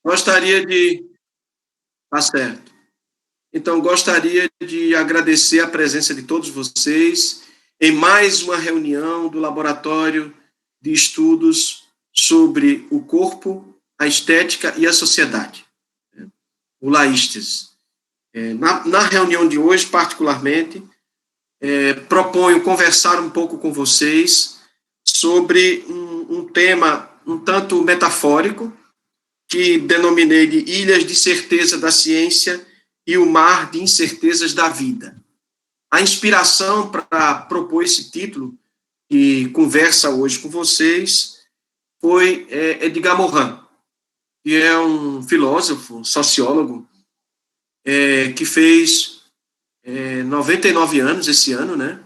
Gostaria de. Tá certo. Então, gostaria de agradecer a presença de todos vocês em mais uma reunião do Laboratório de Estudos sobre o Corpo, a Estética e a Sociedade, o LAISTES. Na reunião de hoje, particularmente, proponho conversar um pouco com vocês sobre um tema um tanto metafórico, que denominei de Ilhas de Certeza da Ciência e o Mar de Incertezas da Vida. A inspiração para propor esse título, que conversa hoje com vocês, foi Edgar Morin, que é um filósofo, sociólogo, que fez 99 anos esse ano, né?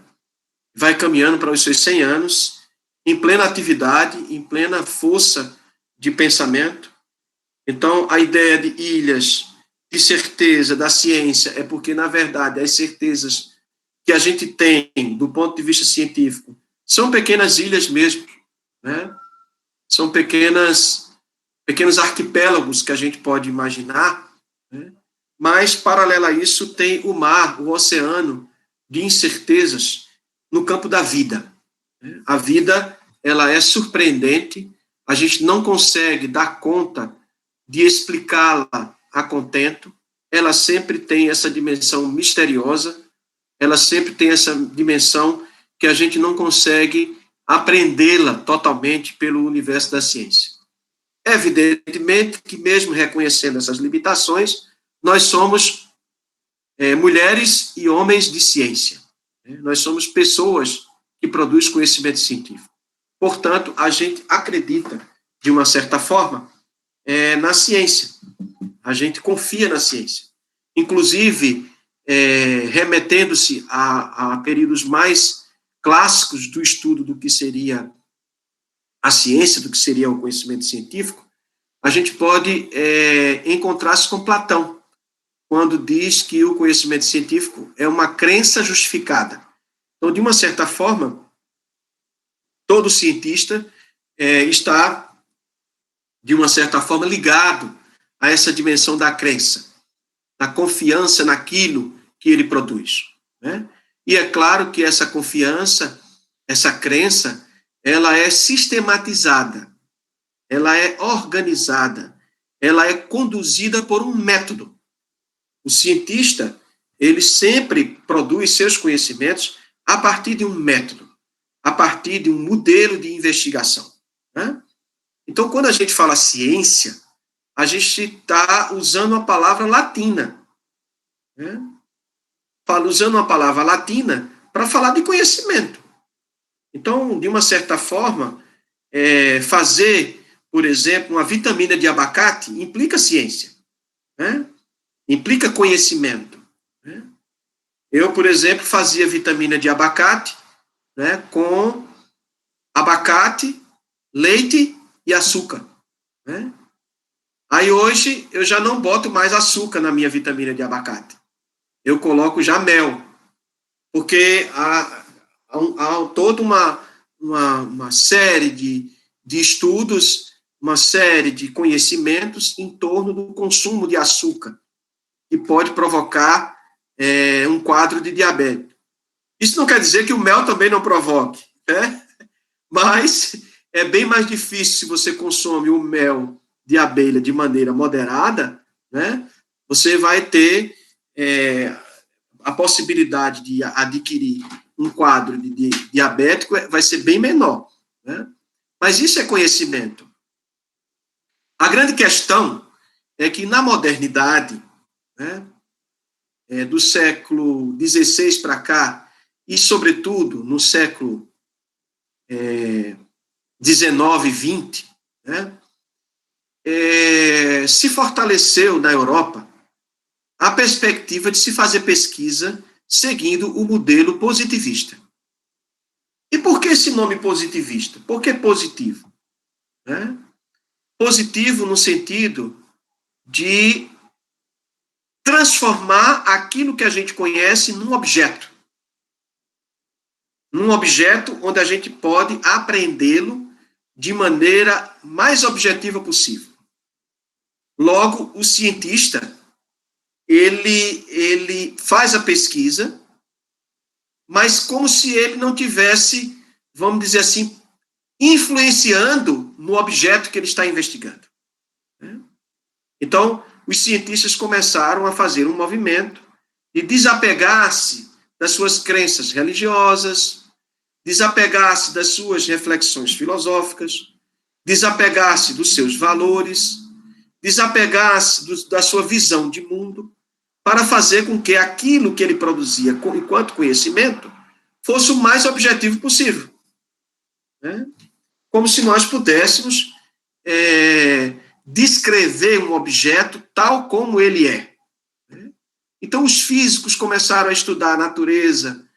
Vai caminhando para os seus 100 anos, em plena atividade, em plena força de pensamento. Então, a ideia de ilhas de certeza da ciência é porque, na verdade, as certezas que a gente tem do ponto de vista científico são pequenas ilhas mesmo, né? São pequenos arquipélagos que a gente pode imaginar, né? Mas, paralelo a isso, tem o mar, o oceano de incertezas no campo da vida. A vida, ela é surpreendente, a gente não consegue dar conta de explicá-la a contento, ela sempre tem essa dimensão misteriosa, ela sempre tem essa dimensão que a gente não consegue apreendê-la totalmente pelo universo da ciência. Evidentemente que, mesmo reconhecendo essas limitações, nós somos mulheres e homens de ciência. Nós somos pessoas que produzem conhecimento científico. Portanto, a gente acredita, de uma certa forma, na ciência. A gente confia na ciência. Inclusive, remetendo-se a períodos mais clássicos do estudo do que seria a ciência, do que seria o conhecimento científico, a gente pode encontrar-se com Platão, quando diz que o conhecimento científico é uma crença justificada. Então, de uma certa forma, todo cientista está, de uma certa forma, ligado a essa dimensão da crença, da confiança naquilo que ele produz, né? E é claro que essa confiança, essa crença, ela é sistematizada, ela é organizada, ela é conduzida por um método. O cientista, ele sempre produz seus conhecimentos a partir de um método, a partir de um modelo de investigação, né? Então, quando a gente fala ciência, a gente está usando a palavra latina, né? Usando uma palavra latina para falar de conhecimento. Então, de uma certa forma, fazer, por exemplo, uma vitamina de abacate implica ciência, né? Implica conhecimento, né? Eu, por exemplo, fazia vitamina de abacate, né, com abacate, leite e açúcar, né? Aí hoje eu já não boto mais açúcar na minha vitamina de abacate. Eu coloco já mel, porque há toda uma série de estudos, uma série de conhecimentos em torno do consumo de açúcar, que pode provocar um quadro de diabetes. Isso não quer dizer que o mel também não provoque, né? Mas é bem mais difícil se você consome o mel de abelha de maneira moderada, né? Você vai ter a possibilidade de adquirir um quadro de diabético vai ser bem menor, né? Mas isso é conhecimento. A grande questão é que na modernidade, né, do século XVI para cá, e sobretudo no século XIX e XX, né, se fortaleceu na Europa a perspectiva de se fazer pesquisa seguindo o modelo positivista. E por que esse nome positivista? Por que positivo? Né? Positivo no sentido de transformar aquilo que a gente conhece num objeto. Num objeto onde a gente pode apreendê-lo de maneira mais objetiva possível. Logo, o cientista, ele faz a pesquisa, mas como se ele não tivesse, vamos dizer assim, influenciando no objeto que ele está investigando. Então, os cientistas começaram a fazer um movimento de desapegar-se das suas crenças religiosas, desapegar-se das suas reflexões filosóficas, desapegar-se dos seus valores, desapegar-se da sua visão de mundo, para fazer com que aquilo que ele produzia enquanto conhecimento fosse o mais objetivo possível. Né? Como se nós pudéssemos descrever um objeto tal como ele é. Né? Então, os físicos começaram a estudar a natureza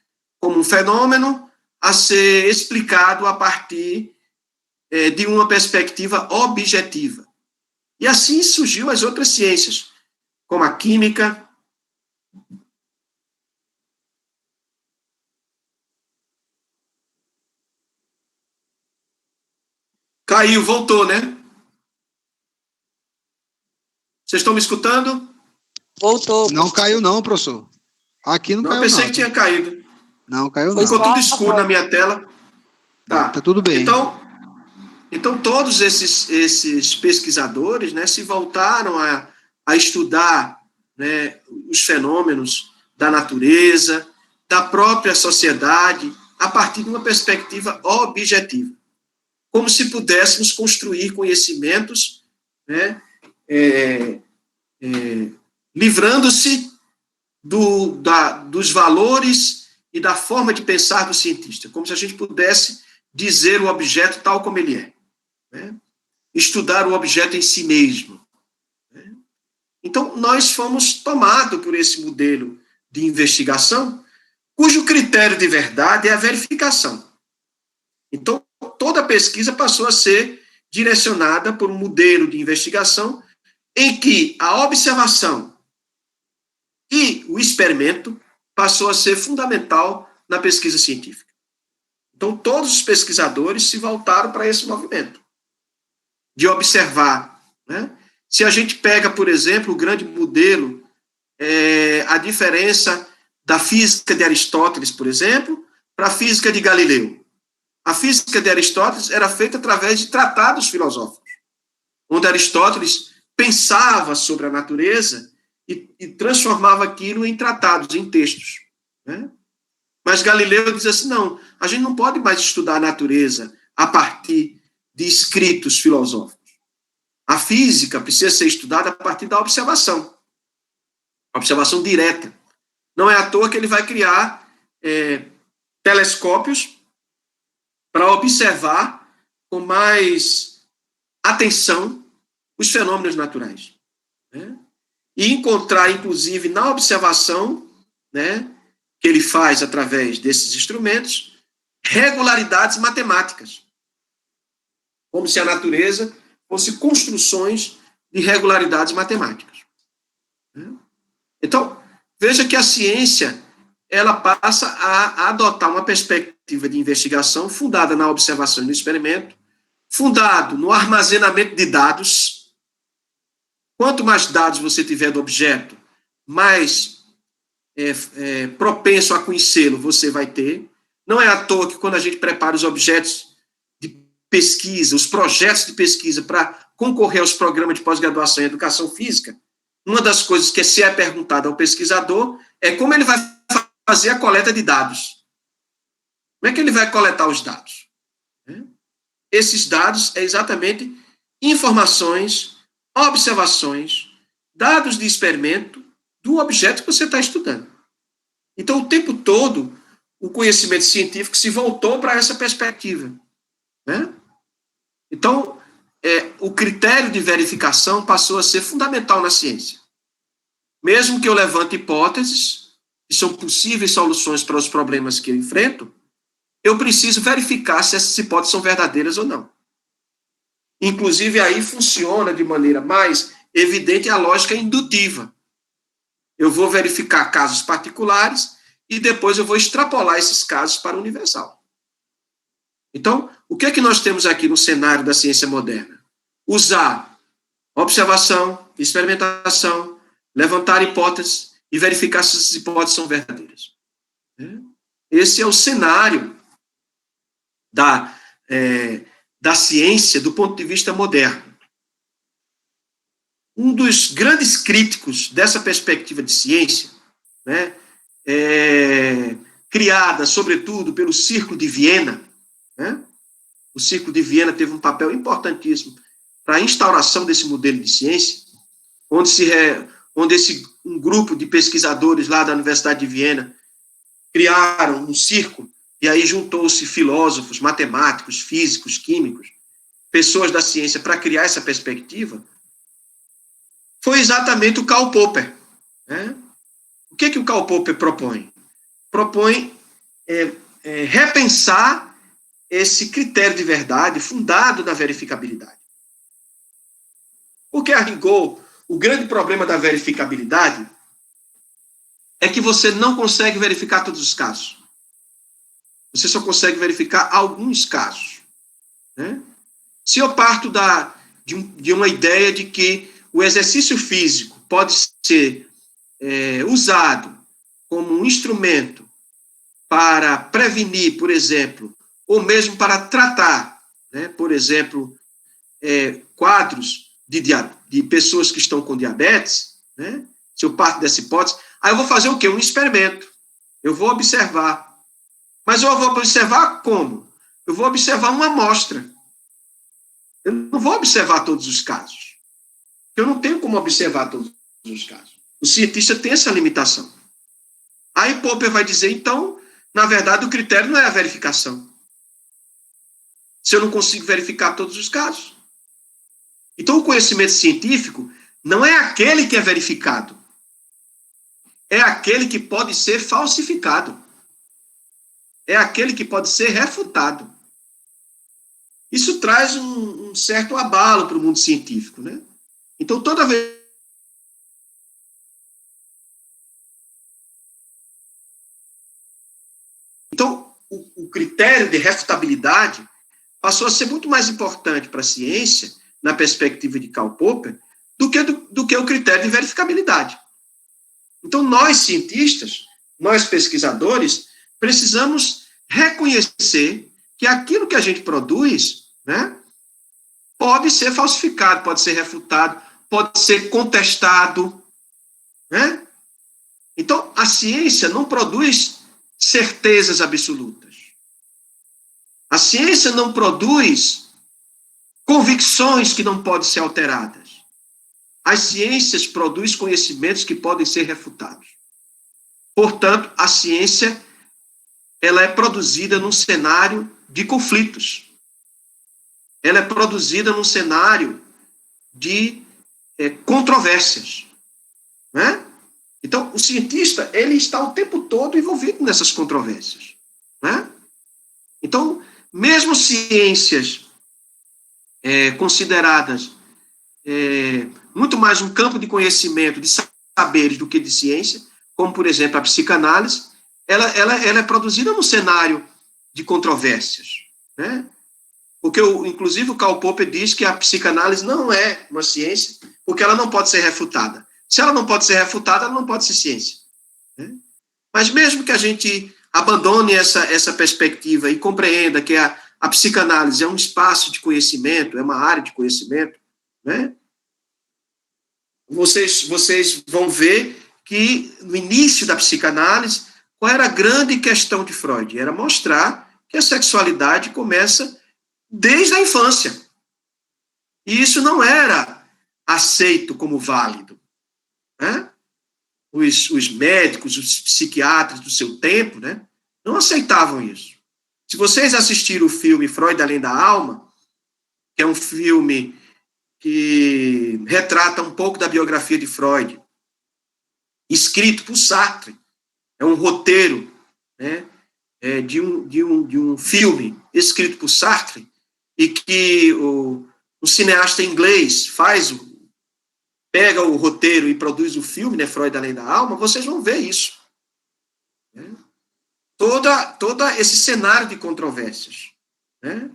como um fenômeno a ser explicado a partir de uma perspectiva objetiva. E assim surgiu as outras ciências, como a química. Caiu, voltou, né? Vocês estão me escutando? Voltou. Não caiu não, professor. Aqui não caiu não. Eu pensei que tinha caído. Não, caiu não. Ficou tudo escuro na minha tela. Tá tudo bem. Então todos esses pesquisadores, né, se voltaram a estudar, né, os fenômenos da natureza, da própria sociedade, a partir de uma perspectiva objetiva. Como se pudéssemos construir conhecimentos, né, livrando-se dos valores e da forma de pensar do cientista, como se a gente pudesse dizer o objeto tal como ele é. Né? Estudar o objeto em si mesmo. Né? Então, nós fomos tomados por esse modelo de investigação, cujo critério de verdade é a verificação. Então, toda a pesquisa passou a ser direcionada por um modelo de investigação em que a observação e o experimento passou a ser fundamental na pesquisa científica. Então, todos os pesquisadores se voltaram para esse movimento de observar. Né? Se a gente pega, por exemplo, o grande modelo, a diferença da física de Aristóteles, por exemplo, para a física de Galileu. A física de Aristóteles era feita através de tratados filosóficos, onde Aristóteles pensava sobre a natureza e transformava aquilo em tratados, em textos. Né? Mas Galileu diz assim, não, a gente não pode mais estudar a natureza a partir de escritos filosóficos. A física precisa ser estudada a partir da observação direta. Não é à toa que ele vai criar telescópios para observar com mais atenção os fenômenos naturais. Né? E encontrar, inclusive, na observação, né, que ele faz através desses instrumentos, regularidades matemáticas. Como se a natureza fosse construções de regularidades matemáticas. Então, veja que a ciência ela passa a adotar uma perspectiva de investigação fundada na observação e no experimento, fundado no armazenamento de dados. Quanto mais dados você tiver do objeto, mais propenso a conhecê-lo você vai ter. Não é à toa que quando a gente prepara os objetos de pesquisa, os projetos de pesquisa para concorrer aos programas de pós-graduação em educação física, uma das coisas que se é perguntada ao pesquisador é como ele vai fazer a coleta de dados. Como é que ele vai coletar os dados? Esses dados é exatamente informações, observações, dados de experimento do objeto que você está estudando. Então, o tempo todo, o conhecimento científico se voltou para essa perspectiva. Né? Então, o critério de verificação passou a ser fundamental na ciência. Mesmo que eu levante hipóteses, que são possíveis soluções para os problemas que eu enfrento, eu preciso verificar se essas hipóteses são verdadeiras ou não. Inclusive, aí funciona de maneira mais evidente a lógica indutiva. Eu vou verificar casos particulares e depois eu vou extrapolar esses casos para o universal. Então, o que é que nós temos aqui no cenário da ciência moderna? Usar Observação, experimentação, levantar hipóteses e verificar se essas hipóteses são verdadeiras. Esse é o cenário da ciência do ponto de vista moderno. Um dos grandes críticos dessa perspectiva de ciência, né, criada, sobretudo, pelo Círculo de Viena, né? O Círculo de Viena teve um papel importantíssimo para a instauração desse modelo de ciência, onde um grupo de pesquisadores lá da Universidade de Viena criaram um círculo, e aí juntou-se filósofos, matemáticos, físicos, químicos, pessoas da ciência para criar essa perspectiva, foi exatamente o Karl Popper. Né? O que o Karl Popper propõe? Propõe repensar esse critério de verdade fundado na verificabilidade. Porque, a rigor, o grande problema da verificabilidade é que você não consegue verificar todos os casos. Você só consegue verificar alguns casos. Né? Se eu parto de uma ideia de que o exercício físico pode ser usado como um instrumento para prevenir, por exemplo, ou mesmo para tratar, né, por exemplo, quadros de pessoas que estão com diabetes, né, se eu parto dessa hipótese, aí eu vou fazer o quê? Um experimento. Eu vou observar. Mas eu vou observar como? Eu vou observar uma amostra. Eu não vou observar todos os casos. Eu não tenho como observar todos os casos. O cientista tem essa limitação. Aí Popper vai dizer, então, na verdade, o critério não é a verificação. Se eu não consigo verificar todos os casos. Então, o conhecimento científico não é aquele que é verificado. É aquele que pode ser falsificado. É aquele que pode ser refutado. Isso traz um certo abalo para o mundo científico, né? Então, toda vez... Então, o critério de refutabilidade passou a ser muito mais importante para a ciência, na perspectiva de Karl Popper, do que o critério de verificabilidade. Então, nós, cientistas, nós, pesquisadores, precisamos reconhecer que aquilo que a gente produz, né, pode ser falsificado, pode ser refutado, pode ser contestado. Né? Então, a ciência não produz certezas absolutas. A ciência não produz convicções que não podem ser alteradas. As ciências produzem conhecimentos que podem ser refutados. Portanto, a ciência ela é produzida num cenário de conflitos. Ela é produzida num cenário de controvérsias. Né? Então, o cientista ele está o tempo todo envolvido nessas controvérsias. Né? Então, mesmo ciências consideradas muito mais um campo de conhecimento, de saberes do que de ciência, como, por exemplo, a psicanálise, ela é produzida num cenário de controvérsias. Né? Porque, inclusive, o Karl Popper diz que a psicanálise não é uma ciência, porque ela não pode ser refutada. Se ela não pode ser refutada, ela não pode ser ciência. Né? Mas mesmo que a gente abandone essa perspectiva e compreenda que a psicanálise é um espaço de conhecimento, é uma área de conhecimento, né? Vocês vão ver que no início da psicanálise, qual era a grande questão de Freud? Era mostrar que a sexualidade começa desde a infância. E isso não era aceito como válido. Né? Os médicos, os psiquiatras do seu tempo, né, não aceitavam isso. Se vocês assistiram o filme Freud Além da Alma, que é um filme que retrata um pouco da biografia de Freud, escrito por Sartre, é um roteiro, né, de um filme escrito por Sartre, e que o cineasta inglês pega o roteiro e produz o filme, né, Freud Além da Alma, vocês vão ver isso. Né? Todo esse cenário de controvérsias. Né?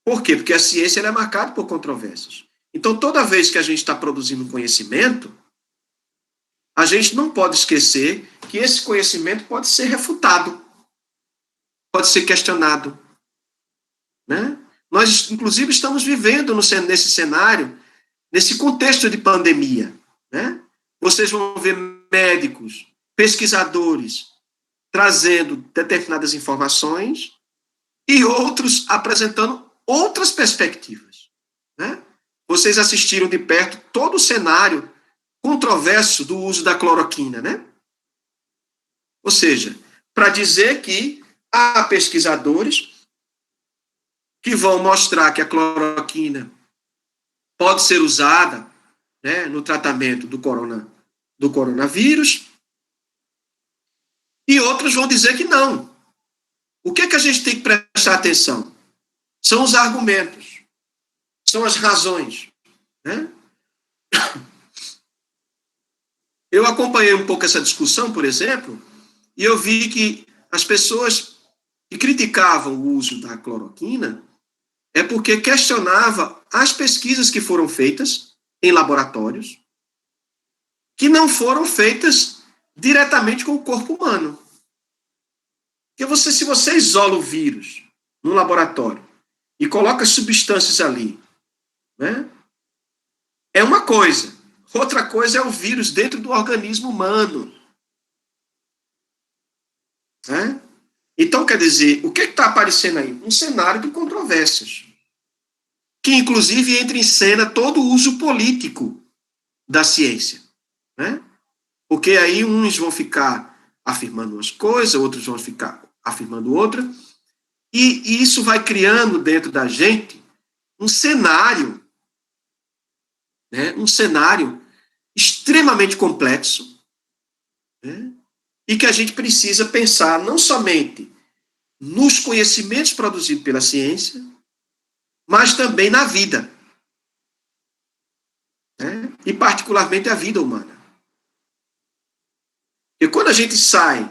Por quê? Porque a ciência ela é marcada por controvérsias. Então, toda vez que a gente está produzindo conhecimento, a gente não pode esquecer que esse conhecimento pode ser refutado, pode ser questionado, né? Nós, inclusive, estamos vivendo nesse cenário, nesse contexto de pandemia, né? Vocês vão ver médicos, pesquisadores, trazendo determinadas informações e outros apresentando outras perspectivas, né? Vocês assistiram de perto todo o cenário controverso do uso da cloroquina, né? Ou seja, para dizer que há pesquisadores que vão mostrar que a cloroquina pode ser usada, né, no tratamento do coronavírus, e outros vão dizer que não. O que é que a gente tem que prestar atenção? São os argumentos, são as razões, né? Eu acompanhei um pouco essa discussão, por exemplo, e eu vi que as pessoas que criticavam o uso da cloroquina é porque questionava as pesquisas que foram feitas em laboratórios, que não foram feitas diretamente com o corpo humano. Porque se você isola o vírus num laboratório e coloca substâncias ali, né, é uma coisa. Outra coisa é o vírus dentro do organismo humano. Né? Então, quer dizer, o que está aparecendo aí? Um cenário de controvérsias, que inclusive entra em cena todo o uso político da ciência. Né? Porque aí uns vão ficar afirmando umas coisas, outros vão ficar afirmando outra, e isso vai criando dentro da gente um cenário, né? Um cenário extremamente complexo, né? E que a gente precisa pensar não somente nos conhecimentos produzidos pela ciência, mas também na vida, né? E particularmente a vida humana. E quando a gente sai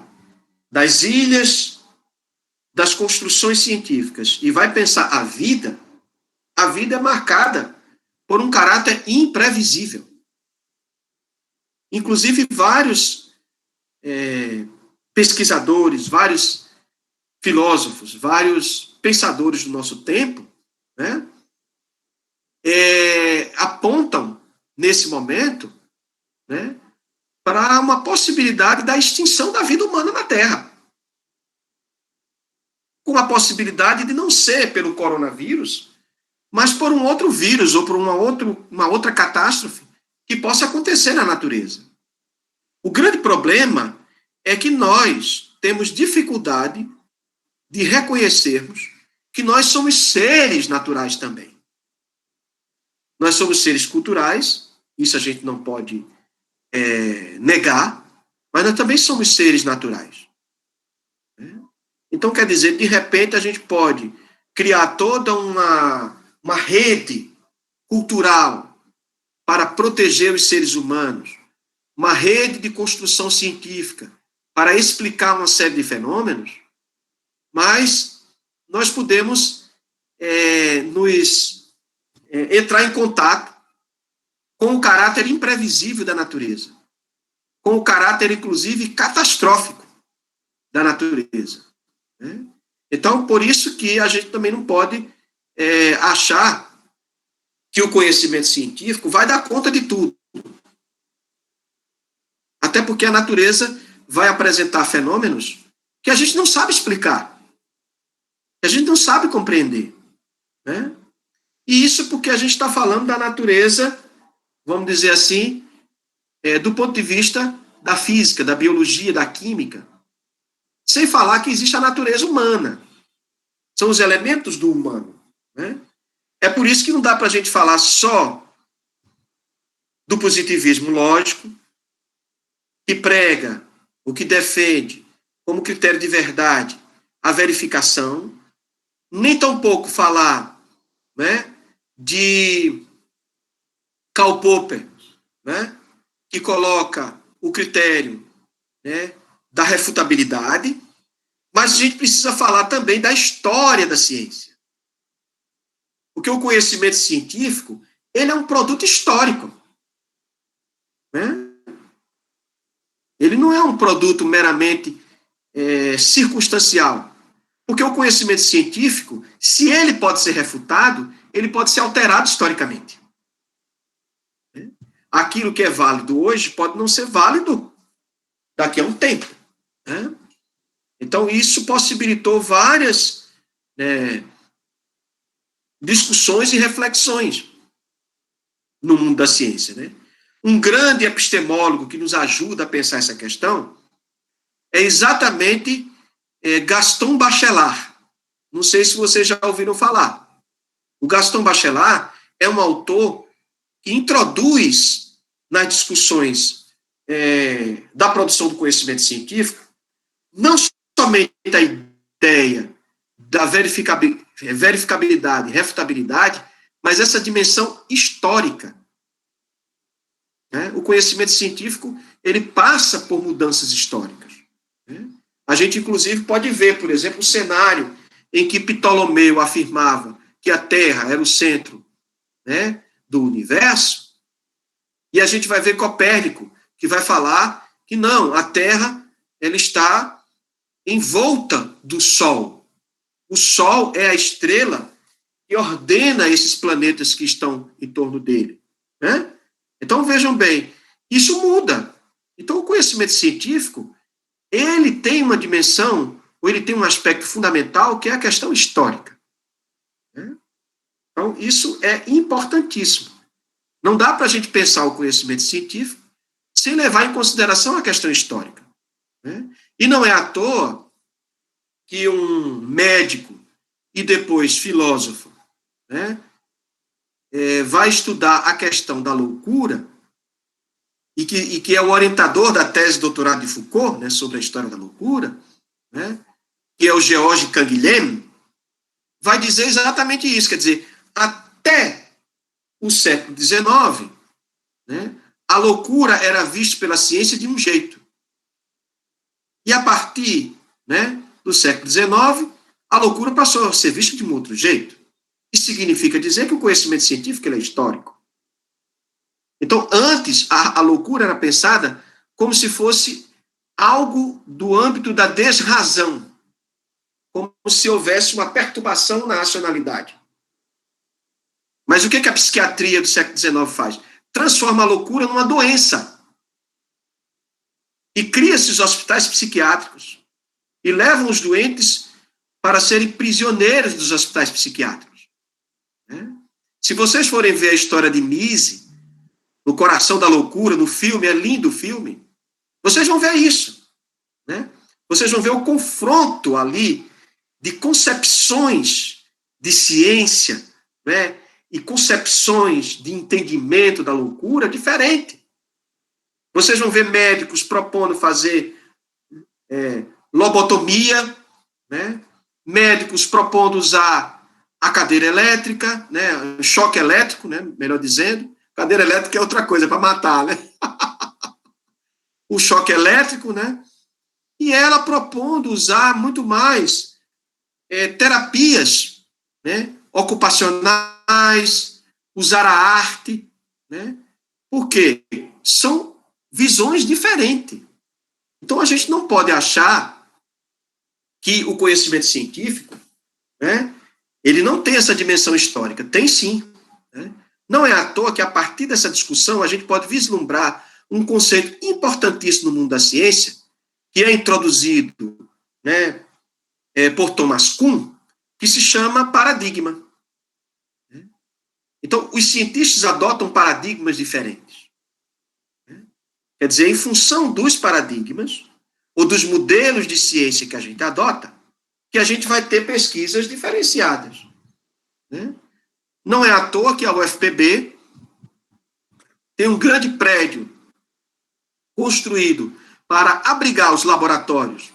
das ilhas, das construções científicas e vai pensar a vida é marcada por um caráter imprevisível. Inclusive, vários pesquisadores, vários filósofos, vários pensadores do nosso tempo, né, apontam, nesse momento, né, para uma possibilidade da extinção da vida humana na Terra. Com a possibilidade de não ser pelo coronavírus, mas por um outro vírus ou por uma outra catástrofe que possa acontecer na natureza. O grande problema é que nós temos dificuldade de reconhecermos que nós somos seres naturais também. Nós somos seres culturais, isso a gente não pode negar, mas nós também somos seres naturais. Então, quer dizer, de repente a gente pode criar toda uma rede cultural para proteger os seres humanos, uma rede de construção científica para explicar uma série de fenômenos, mas nós podemos entrar em contato com o caráter imprevisível da natureza, com o caráter, inclusive, catastrófico da natureza. Né? Então, por isso que a gente também não pode achar que o conhecimento científico vai dar conta de tudo. Até porque a natureza vai apresentar fenômenos que a gente não sabe explicar, que a gente não sabe compreender. Né? E isso porque a gente está falando da natureza, vamos dizer assim, do ponto de vista da física, da biologia, da química, sem falar que existe a natureza humana. São os elementos do humano. Né? É por isso que não dá para a gente falar só do positivismo lógico, que prega, o que defende como critério de verdade a verificação, nem tampouco falar, né, de Karl Popper, né, que coloca o critério, né, da refutabilidade, mas a gente precisa falar também da história da ciência. Porque o conhecimento científico ele é um produto histórico. Né? Ele não é um produto meramente circunstancial. Porque o conhecimento científico, se ele pode ser refutado, ele pode ser alterado historicamente. Aquilo que é válido hoje pode não ser válido daqui a um tempo. Né? Então, isso possibilitou várias discussões e reflexões no mundo da ciência. Né? Um grande epistemólogo que nos ajuda a pensar essa questão é exatamente Gaston Bachelard. Não sei se vocês já ouviram falar. O Gaston Bachelard é um autor que introduz nas discussões da produção do conhecimento científico não somente a ideia da verificabilidade, refutabilidade, mas essa dimensão histórica. Né? O conhecimento científico ele passa por mudanças históricas. Né? A gente, inclusive, pode ver, por exemplo, o cenário em que Ptolomeu afirmava que a Terra era o centro, né, do universo, e a gente vai ver Copérnico, que vai falar que não, a Terra ela está em volta do Sol. O Sol é a estrela que ordena esses planetas que estão em torno dele. Né? Então, vejam bem, isso muda. Então, o conhecimento científico, ele tem uma dimensão, ou ele tem um aspecto fundamental, que é a questão histórica. Né? Então, isso é importantíssimo. Não dá para a gente pensar o conhecimento científico sem levar em consideração a questão histórica. Né? E não é à toa que um médico e depois filósofo, né, vai estudar a questão da loucura e que é o orientador da tese de doutorado de Foucault, né, sobre a história da loucura, né, que é o Georges Canguilhem, vai dizer exatamente isso, quer dizer, até o século XIX, né, a loucura era vista pela ciência de um jeito. E a partir, né, do século XIX, a loucura passou a ser vista de um outro jeito. Isso significa dizer que o conhecimento científico é histórico. Então, antes, a loucura era pensada como se fosse algo do âmbito da desrazão, como se houvesse uma perturbação na racionalidade. Mas o que a psiquiatria do século XIX faz? Transforma a loucura numa doença. E cria esses hospitais psiquiátricos. E levam os doentes para serem prisioneiros dos hospitais psiquiátricos. Né? Se vocês forem ver a história de Nise, no Coração da Loucura, no filme, é lindo o filme, vocês vão ver isso. Né? Vocês vão ver o confronto ali de concepções de ciência, né? E concepções de entendimento da loucura diferente. Vocês vão ver médicos propondo fazer lobotomia, né? Médicos propondo usar a cadeira elétrica, né? Choque elétrico, né? Melhor dizendo. Cadeira elétrica é outra coisa, para matar, né? O choque elétrico, né? E ela propondo usar muito mais terapias, né? Ocupacionais, usar a arte, né? Por quê? São visões diferentes. Então, a gente não pode achar que o conhecimento científico, né, ele não tem essa dimensão histórica. Tem sim. Né? Não é à toa que, a partir dessa discussão, a gente pode vislumbrar um conceito importantíssimo no mundo da ciência, que é introduzido, né, por Thomas Kuhn, que se chama paradigma. Então, os cientistas adotam paradigmas diferentes. Quer dizer, em função dos paradigmas, ou dos modelos de ciência que a gente adota, que a gente vai ter pesquisas diferenciadas. Né? Não é à toa que a UFPB tem um grande prédio construído para abrigar os laboratórios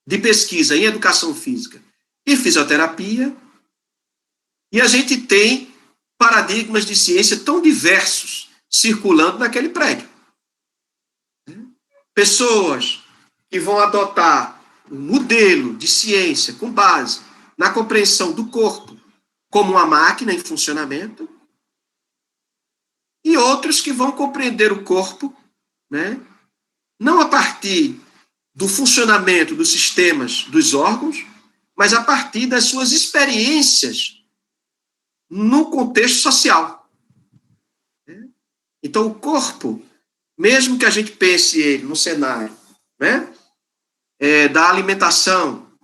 de pesquisa em educação física e fisioterapia, e a gente tem paradigmas de ciência tão diversos circulando naquele prédio. Pessoas que vão adotar um modelo de ciência com base na compreensão do corpo como uma máquina em funcionamento, e outros que vão compreender o corpo, né, não a partir do funcionamento dos sistemas dos órgãos, mas a partir das suas experiências no contexto social. Então, o corpo, mesmo que a gente pense ele no cenário, né, da alimentação,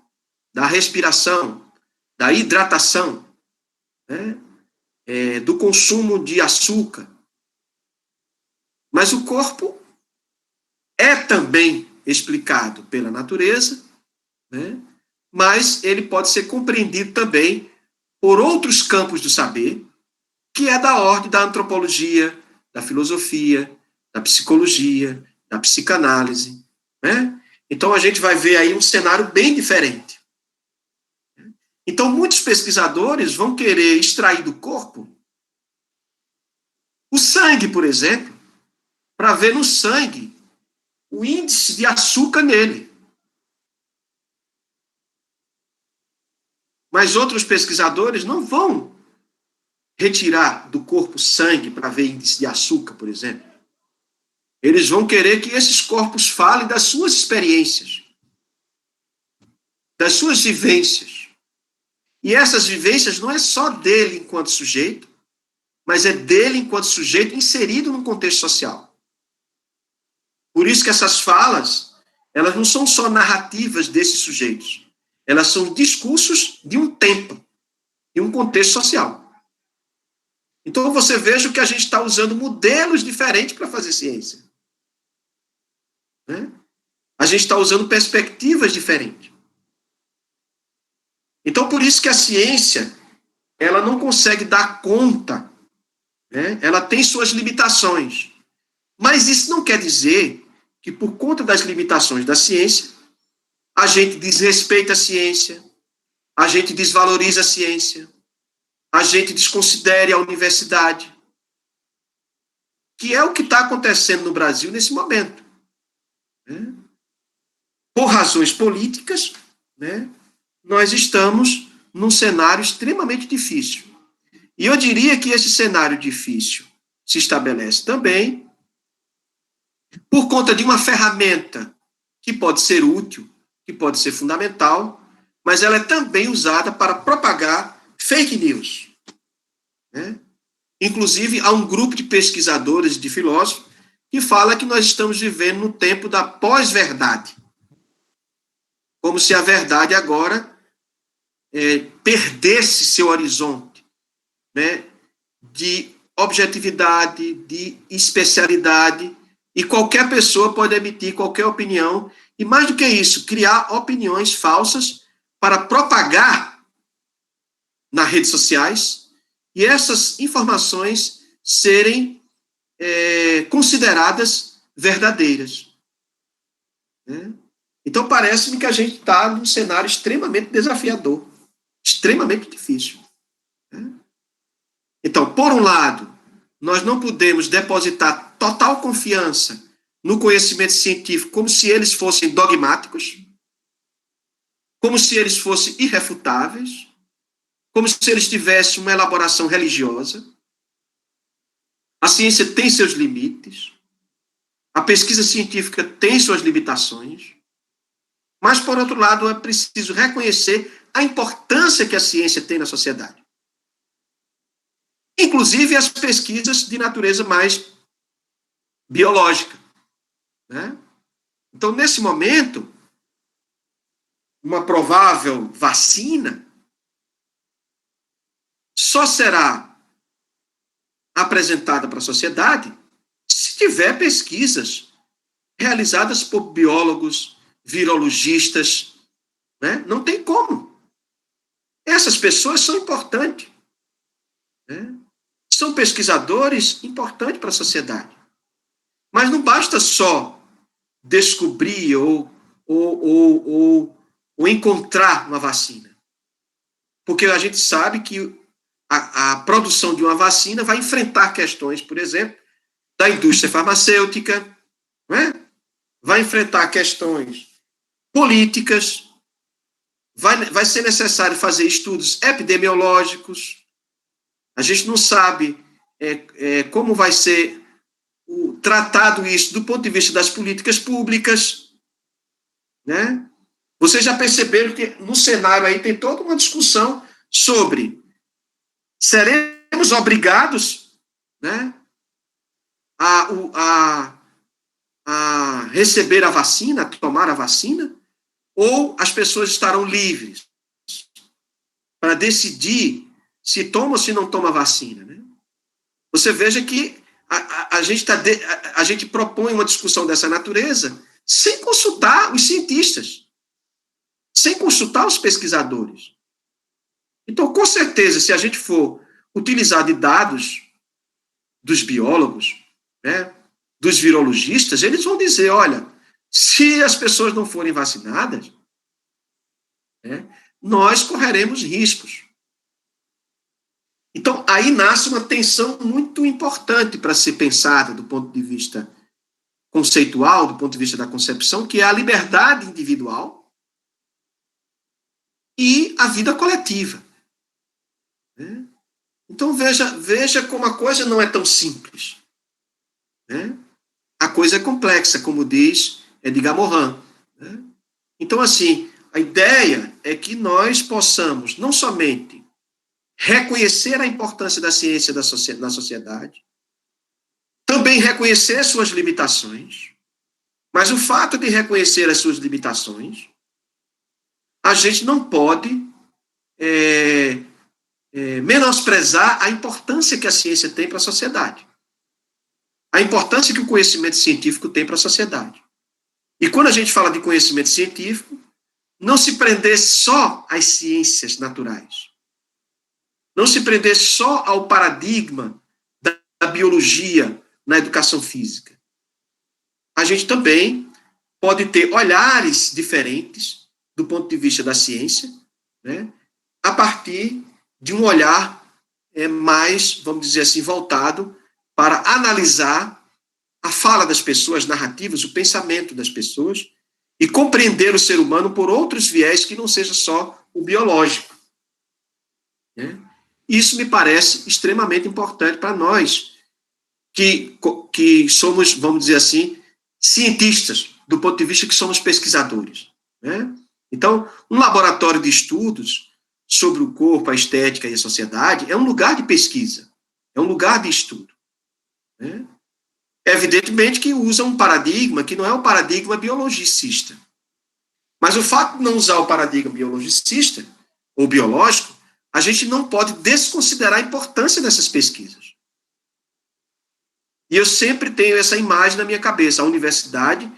da respiração, da hidratação, né, do consumo de açúcar, mas o corpo é também explicado pela natureza, né, mas ele pode ser compreendido também por outros campos do saber, que é da ordem da antropologia, da filosofia, da psicologia, da psicanálise, né? Então, a gente vai ver aí um cenário bem diferente. Então, muitos pesquisadores vão querer extrair do corpo o sangue, por exemplo, para ver no sangue o índice de açúcar nele. Mas outros pesquisadores não vão retirar do corpo sangue para ver índice de açúcar, por exemplo. Eles vão querer que esses corpos falem das suas experiências, das suas vivências. E essas vivências não é só dele enquanto sujeito, mas é dele enquanto sujeito inserido num contexto social. Por isso que essas falas, elas não são só narrativas desses sujeitos, elas são discursos de um tempo, de um contexto social. Então, você veja que a gente está usando modelos diferentes para fazer ciência. Né? A gente está usando perspectivas diferentes. Então, por isso que a ciência, ela não consegue dar conta, né? Ela tem suas limitações. Mas isso não quer dizer que, por conta das limitações da ciência, a gente desrespeita a ciência, a gente desvaloriza a ciência, a gente desconsidere a universidade, que é o que está acontecendo no Brasil nesse momento. Né? Por razões políticas, né, nós estamos num cenário extremamente difícil. E eu diria que esse cenário difícil se estabelece também por conta de uma ferramenta que pode ser útil, que pode ser fundamental, mas ela é também usada para propagar fake news. Né? Inclusive, há um grupo de pesquisadores e de filósofos que fala que nós estamos vivendo no tempo da pós-verdade. Como se a verdade agora perdesse seu horizonte, né, de objetividade, de especialidade, e qualquer pessoa pode emitir qualquer opinião, e mais do que isso, criar opiniões falsas para propagar nas redes sociais, e essas informações serem consideradas verdadeiras. Né? Então, parece-me que a gente está num cenário extremamente desafiador, extremamente difícil. Né? Então, por um lado, nós não podemos depositar total confiança no conhecimento científico como se eles fossem dogmáticos, como se eles fossem irrefutáveis, como se eles tivessem uma elaboração religiosa. A ciência tem seus limites, a pesquisa científica tem suas limitações, mas, por outro lado, é preciso reconhecer a importância que a ciência tem na sociedade. Inclusive as pesquisas de natureza mais biológica. Né? Então, nesse momento, uma provável vacina só será apresentada para a sociedade se tiver pesquisas realizadas por biólogos, virologistas. Né? Não tem como. Essas pessoas são importantes. Né? São pesquisadores importantes para a sociedade. Mas não basta só descobrir ou encontrar uma vacina. Porque a gente sabe que a produção de uma vacina vai enfrentar questões, por exemplo, da indústria farmacêutica, né? Vai enfrentar questões políticas, vai ser necessário fazer estudos epidemiológicos. A gente não sabe como vai ser tratado isso do ponto de vista das políticas públicas, né? Vocês já perceberam que no cenário aí tem toda uma discussão sobre seremos obrigados, né, a receber a vacina, a tomar a vacina, ou as pessoas estarão livres para decidir se toma ou se não toma vacina, né? Você veja que a gente propõe uma discussão dessa natureza sem consultar os cientistas, sem consultar os pesquisadores. Então, com certeza, se a gente for utilizar de dados dos biólogos, né, dos virologistas, eles vão dizer, olha, se as pessoas não forem vacinadas, né, nós correremos riscos. Então, aí nasce uma tensão muito importante para ser pensada do ponto de vista conceitual, do ponto de vista da concepção, que é a liberdade individual e a vida coletiva. Né? Então, veja como a coisa não é tão simples. Né? A coisa é complexa, como diz Edgar Morin. Né? Então, assim, a ideia é que nós possamos não somente reconhecer a importância da ciência na sociedade, também reconhecer suas limitações, mas o fato de reconhecer as suas limitações, a gente não pode menosprezar a importância que a ciência tem para a sociedade, a importância que o conhecimento científico tem para a sociedade. E quando a gente fala de conhecimento científico, não se prender só às ciências naturais, não se prender só ao paradigma da biologia na educação física. A gente também pode ter olhares diferentes do ponto de vista da ciência, né, a partir de um olhar mais, vamos dizer assim, voltado para analisar a fala das pessoas, as narrativas, o pensamento das pessoas e compreender o ser humano por outros viés que não seja só o biológico. Né? Isso me parece extremamente importante para nós, que somos, vamos dizer assim, cientistas, do ponto de vista que somos pesquisadores. Né? Então, um laboratório de estudos sobre o corpo, a estética e a sociedade é um lugar de pesquisa, é um lugar de estudo. Né? Evidentemente que usa um paradigma que não é um paradigma biologicista. Mas o fato de não usar o paradigma biologicista ou biológico, a gente não pode desconsiderar a importância dessas pesquisas. E eu sempre tenho essa imagem na minha cabeça. A universidade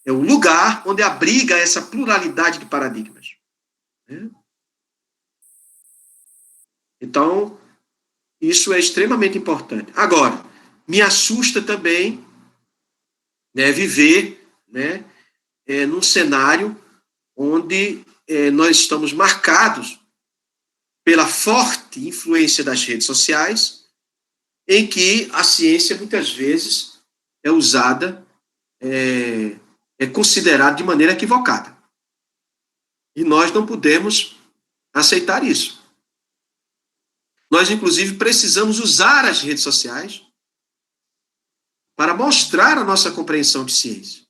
é um lugar onde abriga essa pluralidade de paradigmas. Né? Então, isso é extremamente importante. Agora, me assusta também, né, viver, né, num cenário onde nós estamos marcados pela forte influência das redes sociais, em que a ciência muitas vezes é usada, é considerada de maneira equivocada. E nós não podemos aceitar isso. Nós, inclusive, precisamos usar as redes sociais para mostrar a nossa compreensão de ciência.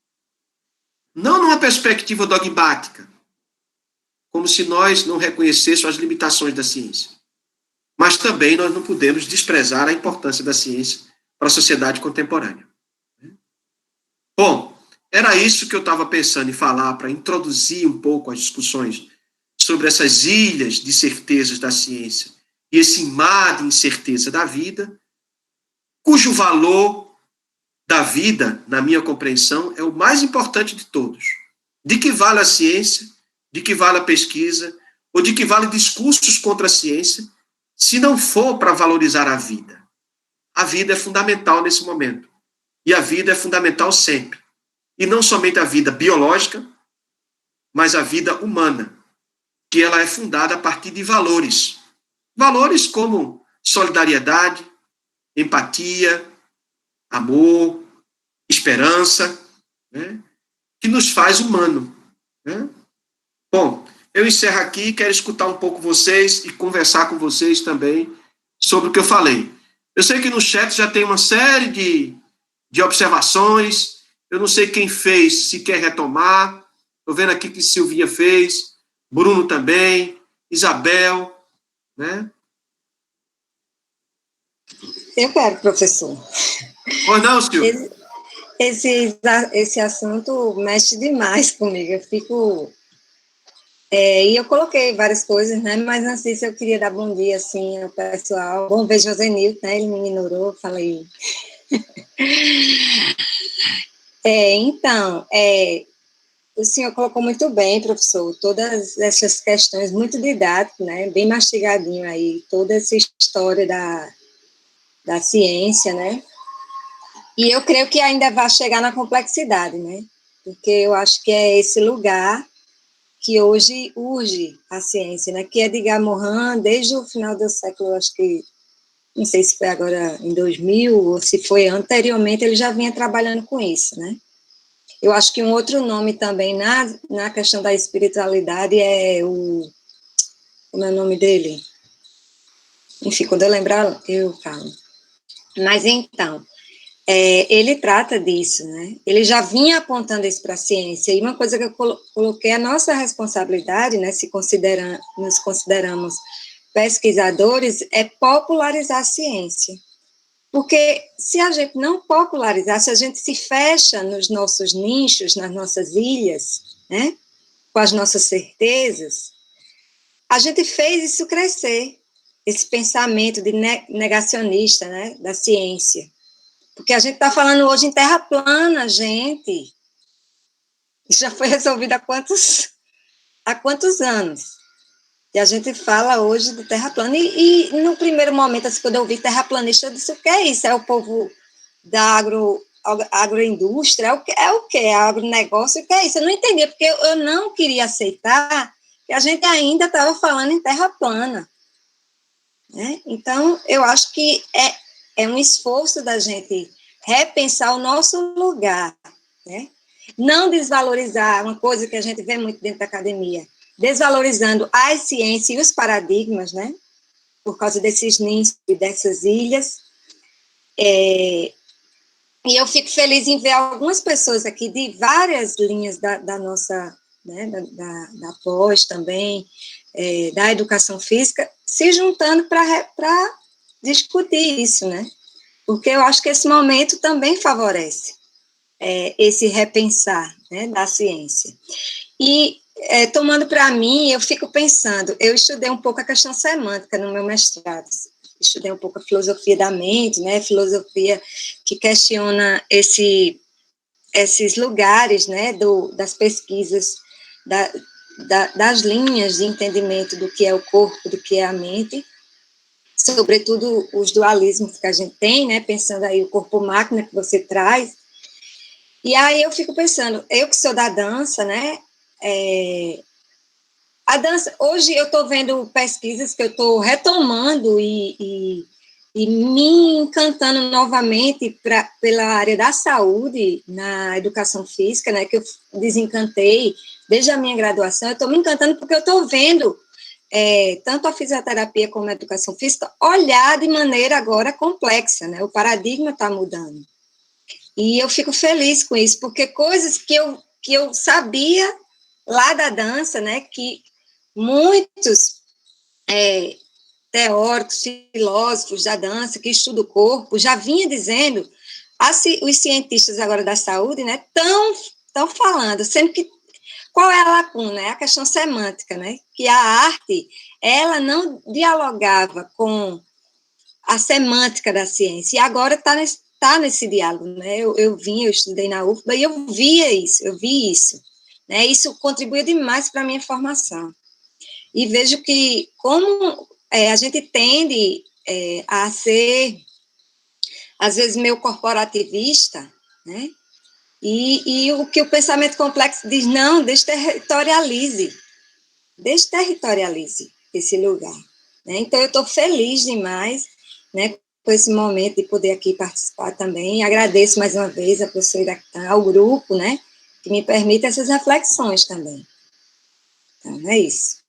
Não numa perspectiva dogmática, como se nós não reconhecêssemos as limitações da ciência. Mas também nós não podemos desprezar a importância da ciência para a sociedade contemporânea. Bom, era isso que eu estava pensando em falar para introduzir um pouco as discussões sobre essas ilhas de certezas da ciência e esse mar de incerteza da vida, cujo valor da vida, na minha compreensão, é o mais importante de todos. De que vale a ciência, de que vale a pesquisa, ou de que vale discursos contra a ciência, se não for para valorizar a vida. A vida é fundamental nesse momento. E a vida é fundamental sempre. E não somente a vida biológica, mas a vida humana, que ela é fundada a partir de valores. Valores como solidariedade, empatia, amor, esperança, né, que nos faz humano. Né? Bom, eu encerro aqui, quero escutar um pouco vocês e conversar com vocês também sobre o que eu falei. Eu sei que no chat já tem uma série de observações. Eu não sei quem fez, se quer retomar. Estou vendo aqui que Silvinha fez, Bruno também, Isabel, né? Eu quero, professor. Pois não, Silvia? Esse assunto mexe demais comigo. Eu fico... e eu coloquei várias coisas, né? Mas antes disso eu queria dar bom dia, assim, ao pessoal. Bom ver Josenilton, né? Ele me ignorou, falei... Então, o senhor colocou muito bem, professor, todas essas questões, muito didático, né? Bem mastigadinho aí, toda essa história da ciência, né? E eu creio que ainda vai chegar na complexidade, né? Porque eu acho que é esse lugar que hoje urge a ciência, né? Que Edgar Morin, desde o final do século, acho que, não sei se foi agora em 2000 ou se foi anteriormente, ele já vinha trabalhando com isso, né? Eu acho que um outro nome também na questão da espiritualidade é como é o nome dele? Enfim, quando eu lembrar, eu falo. Mas então, ele trata disso, né? Ele já vinha apontando isso para a ciência, e uma coisa que eu coloquei, a nossa responsabilidade, né, se nos consideramos pesquisadores, é popularizar a ciência. Porque se a gente não popularizar, se a gente se fecha nos nossos nichos, nas nossas ilhas, né, com as nossas certezas, a gente fez isso crescer, esse pensamento de negacionista, né, da ciência. Porque a gente está falando hoje em terra plana, gente. Isso já foi resolvido há quantos anos? E a gente fala hoje de terra plana. E no primeiro momento, assim, quando eu ouvi terraplanista, eu disse, o que é isso? É o povo da agroindústria? É o quê? É agronegócio? O que é isso? Eu não entendia, porque eu não queria aceitar que a gente ainda estava falando em terra plana. Né? Então, eu acho que é um esforço da gente repensar o nosso lugar, né? Não desvalorizar uma coisa que a gente vê muito dentro da academia, desvalorizando as ciências e os paradigmas, né? Por causa desses ninhos e dessas ilhas. E eu fico feliz em ver algumas pessoas aqui de várias linhas da nossa, né, da pós também, da educação física, se juntando para discutir isso, né? Porque eu acho que esse momento também favorece esse repensar, né, da ciência. E, tomando para mim, eu fico pensando, eu estudei um pouco a questão semântica no meu mestrado, estudei um pouco a filosofia da mente, né, filosofia que questiona esses lugares, né, das pesquisas, das linhas de entendimento do que é o corpo, do que é a mente, sobretudo os dualismos que a gente tem, né, pensando aí o corpo-máquina que você traz. E aí eu fico pensando, eu que sou da dança, né, a dança, hoje eu estou vendo pesquisas que eu estou retomando e me encantando novamente pela área da saúde, na educação física, né, que eu desencantei desde a minha graduação, eu estou me encantando porque eu estou vendo tanto a fisioterapia como a educação física olhar de maneira agora complexa, né, o paradigma está mudando. E eu fico feliz com isso, porque coisas que eu sabia lá da dança, né, que muitos teóricos, filósofos da dança, que estudam o corpo, já vinha dizendo, os cientistas agora da saúde, né, estão falando, sendo que, qual é a lacuna? É a questão semântica, né, que a arte, ela não dialogava com a semântica da ciência, e agora está nesse diálogo, né, eu estudei na UFBA, e eu vi isso, né, isso contribuiu demais para a minha formação. E vejo que, como a gente tende a ser, às vezes, meio corporativista, né? E o que o pensamento complexo diz, não, desterritorialize esse lugar. Né? Então, eu estou feliz demais, né, com esse momento de poder aqui participar também. Agradeço mais uma vez a professora Iraquitã, ao grupo, né, que me permite essas reflexões também. Então, é isso.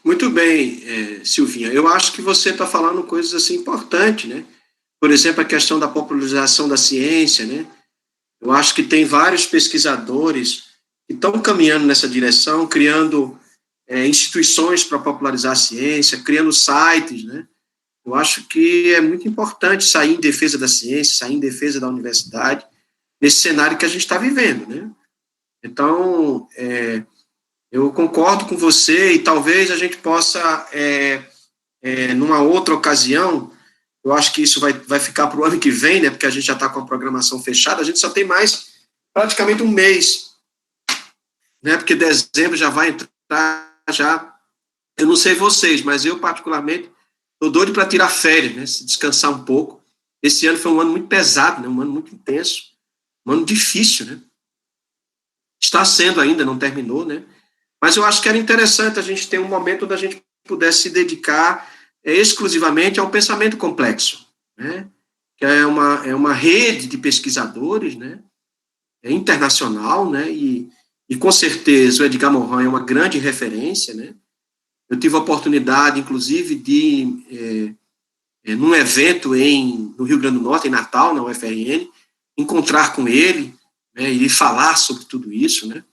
Muito bem, Silvinha. Eu acho que você está falando coisas assim importantes, né? Por exemplo, a questão da popularização da ciência, né? Eu acho que tem vários pesquisadores que estão caminhando nessa direção, criando instituições para popularizar a ciência, criando sites, né? Eu acho que é muito importante sair em defesa da ciência, sair em defesa da universidade, nesse cenário que a gente está vivendo, né? Então, eu concordo com você e talvez a gente possa, numa outra ocasião, eu acho que isso vai ficar para o ano que vem, né? Porque a gente já está com a programação fechada, a gente só tem mais praticamente um mês, né? Porque dezembro já vai entrar, já. Eu não sei vocês, mas eu, particularmente, estou doido para tirar férias, né? Se descansar um pouco. Esse ano foi um ano muito pesado, né? Um ano muito intenso, um ano difícil, né? Está sendo ainda, não terminou, né? Mas eu acho que era interessante a gente ter um momento onde a gente pudesse se dedicar exclusivamente ao pensamento complexo, né? Que é uma rede de pesquisadores, né? Internacional, né? E com certeza o Edgar Morin é uma grande referência, né? Eu tive a oportunidade, inclusive, de, num evento no Rio Grande do Norte, em Natal, na UFRN, encontrar com ele, né? E falar sobre tudo isso, né?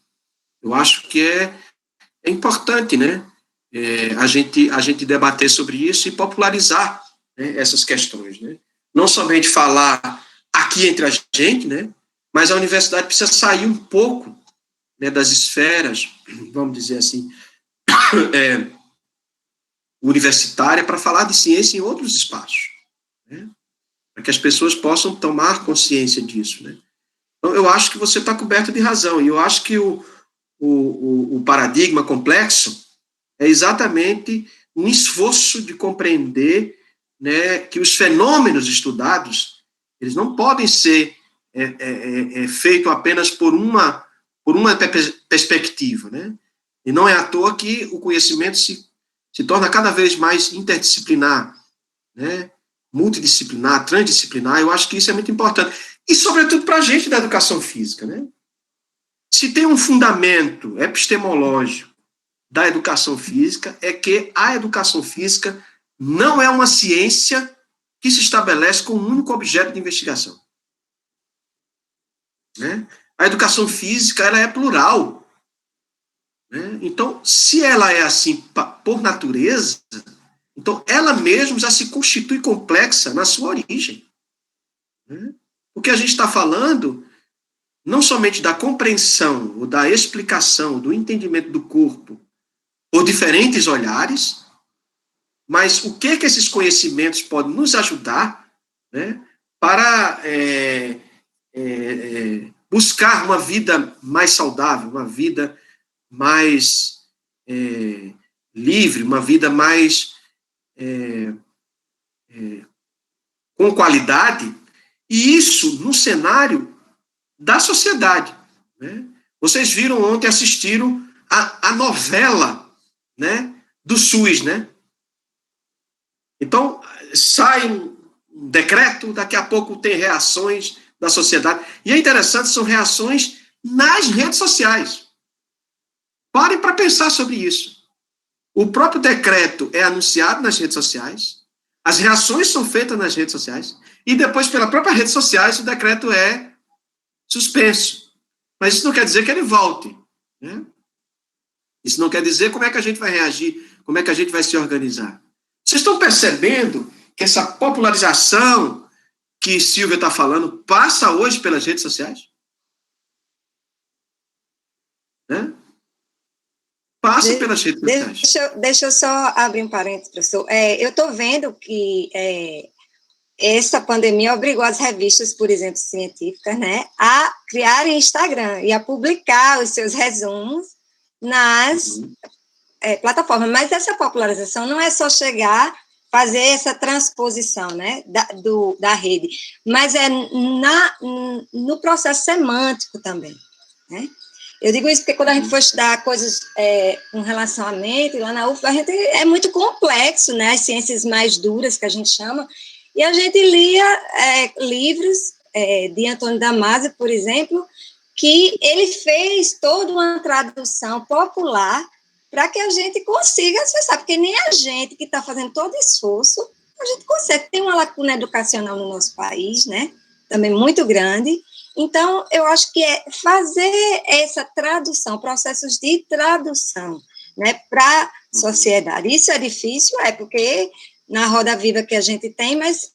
Eu acho que é importante, né? A gente debater sobre isso e popularizar, né, essas questões, né? Não somente falar aqui entre a gente, né? Mas a universidade precisa sair um pouco, né, das esferas, vamos dizer assim, universitária para falar de ciência em outros espaços, né? Para que as pessoas possam tomar consciência disso, né? Então, eu acho que você está coberto de razão e eu acho que o paradigma complexo é exatamente um esforço de compreender, né, que os fenômenos estudados eles não podem ser feitos apenas por uma perspectiva, né? E não é à toa que o conhecimento se torna cada vez mais interdisciplinar, né? Multidisciplinar, transdisciplinar. Eu acho que isso é muito importante e sobretudo para a gente da educação física, né? Se tem um fundamento epistemológico da educação física é que a educação física não é uma ciência que se estabelece com um único objeto de investigação, né? A educação física ela é plural, né? Então, se ela é assim por natureza, então ela mesma já se constitui complexa na sua origem, né? Porque a gente está falando não somente da compreensão ou da explicação, do entendimento do corpo por diferentes olhares, mas o que esses conhecimentos podem nos ajudar, né, para buscar uma vida mais saudável, uma vida mais livre, uma vida mais com qualidade, e isso no cenário da sociedade, né? Vocês viram ontem, assistiram a novela, né, do SUS, né? Então, sai um decreto, daqui a pouco tem reações da sociedade. E é interessante, são reações nas redes sociais. Parem para pensar sobre isso. O próprio decreto é anunciado nas redes sociais, as reações são feitas nas redes sociais, e depois, pela própria redes sociais, o decreto é suspenso. Mas isso não quer dizer que ele volte, né? Isso não quer dizer como é que a gente vai reagir, como é que a gente vai se organizar. Vocês estão percebendo que essa popularização que Silvia está falando passa hoje pelas redes sociais? Né? Passa pelas redes sociais. Deixa eu só abrir um parênteses, professor. Eu estou vendo que essa pandemia obrigou as revistas, por exemplo, científicas, né, a criarem Instagram e a publicar os seus resumos nas plataformas. Mas essa popularização não é só chegar, fazer essa transposição, né, da rede, mas é no processo semântico também, né? Eu digo isso porque quando a gente for estudar coisas com relação à mente, lá na UFBA, é muito complexo, né, as ciências mais duras, que a gente chama, e a gente lia livros de Antônio Damasio, por exemplo, que ele fez toda uma tradução popular para que a gente consiga acessar, porque nem a gente que está fazendo todo esforço, a gente consegue. Tem uma lacuna educacional no nosso país, né? Também muito grande. Então, eu acho que é fazer essa tradução, processos de tradução, né, para a sociedade. Isso é difícil, porque na roda viva que a gente tem, mas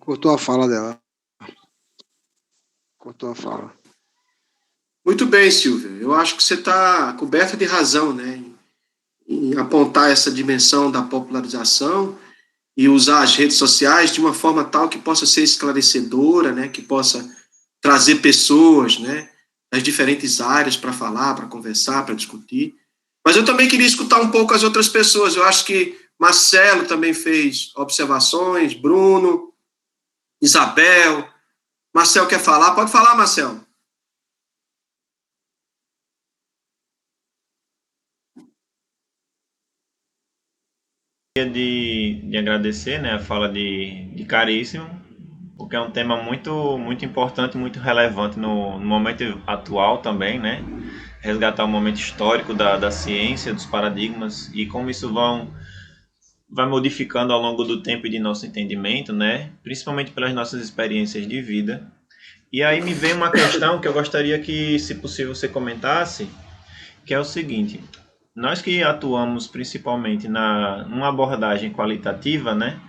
Cortou a fala dela. Cortou a fala. Muito bem, Silvia. Eu acho que você está coberta de razão, né, em apontar essa dimensão da popularização e usar as redes sociais de uma forma tal que possa ser esclarecedora, né, que possa trazer pessoas, né, das diferentes áreas para falar, para conversar, para discutir. Mas eu também queria escutar um pouco as outras pessoas. Eu acho que Marcelo também fez observações, Bruno, Isabel. Marcel quer falar? Pode falar, Marcel. De agradecer, né, a fala de Caríssimo, porque é um tema muito importante, muito relevante no momento atual também, né? Resgatar o momento histórico da ciência, dos paradigmas e como isso vai modificando ao longo do tempo e de nosso entendimento, né? Principalmente pelas nossas experiências de vida. E aí me vem uma questão que eu gostaria que, se possível, você comentasse, que é o seguinte: nós que atuamos principalmente numa abordagem qualitativa, né?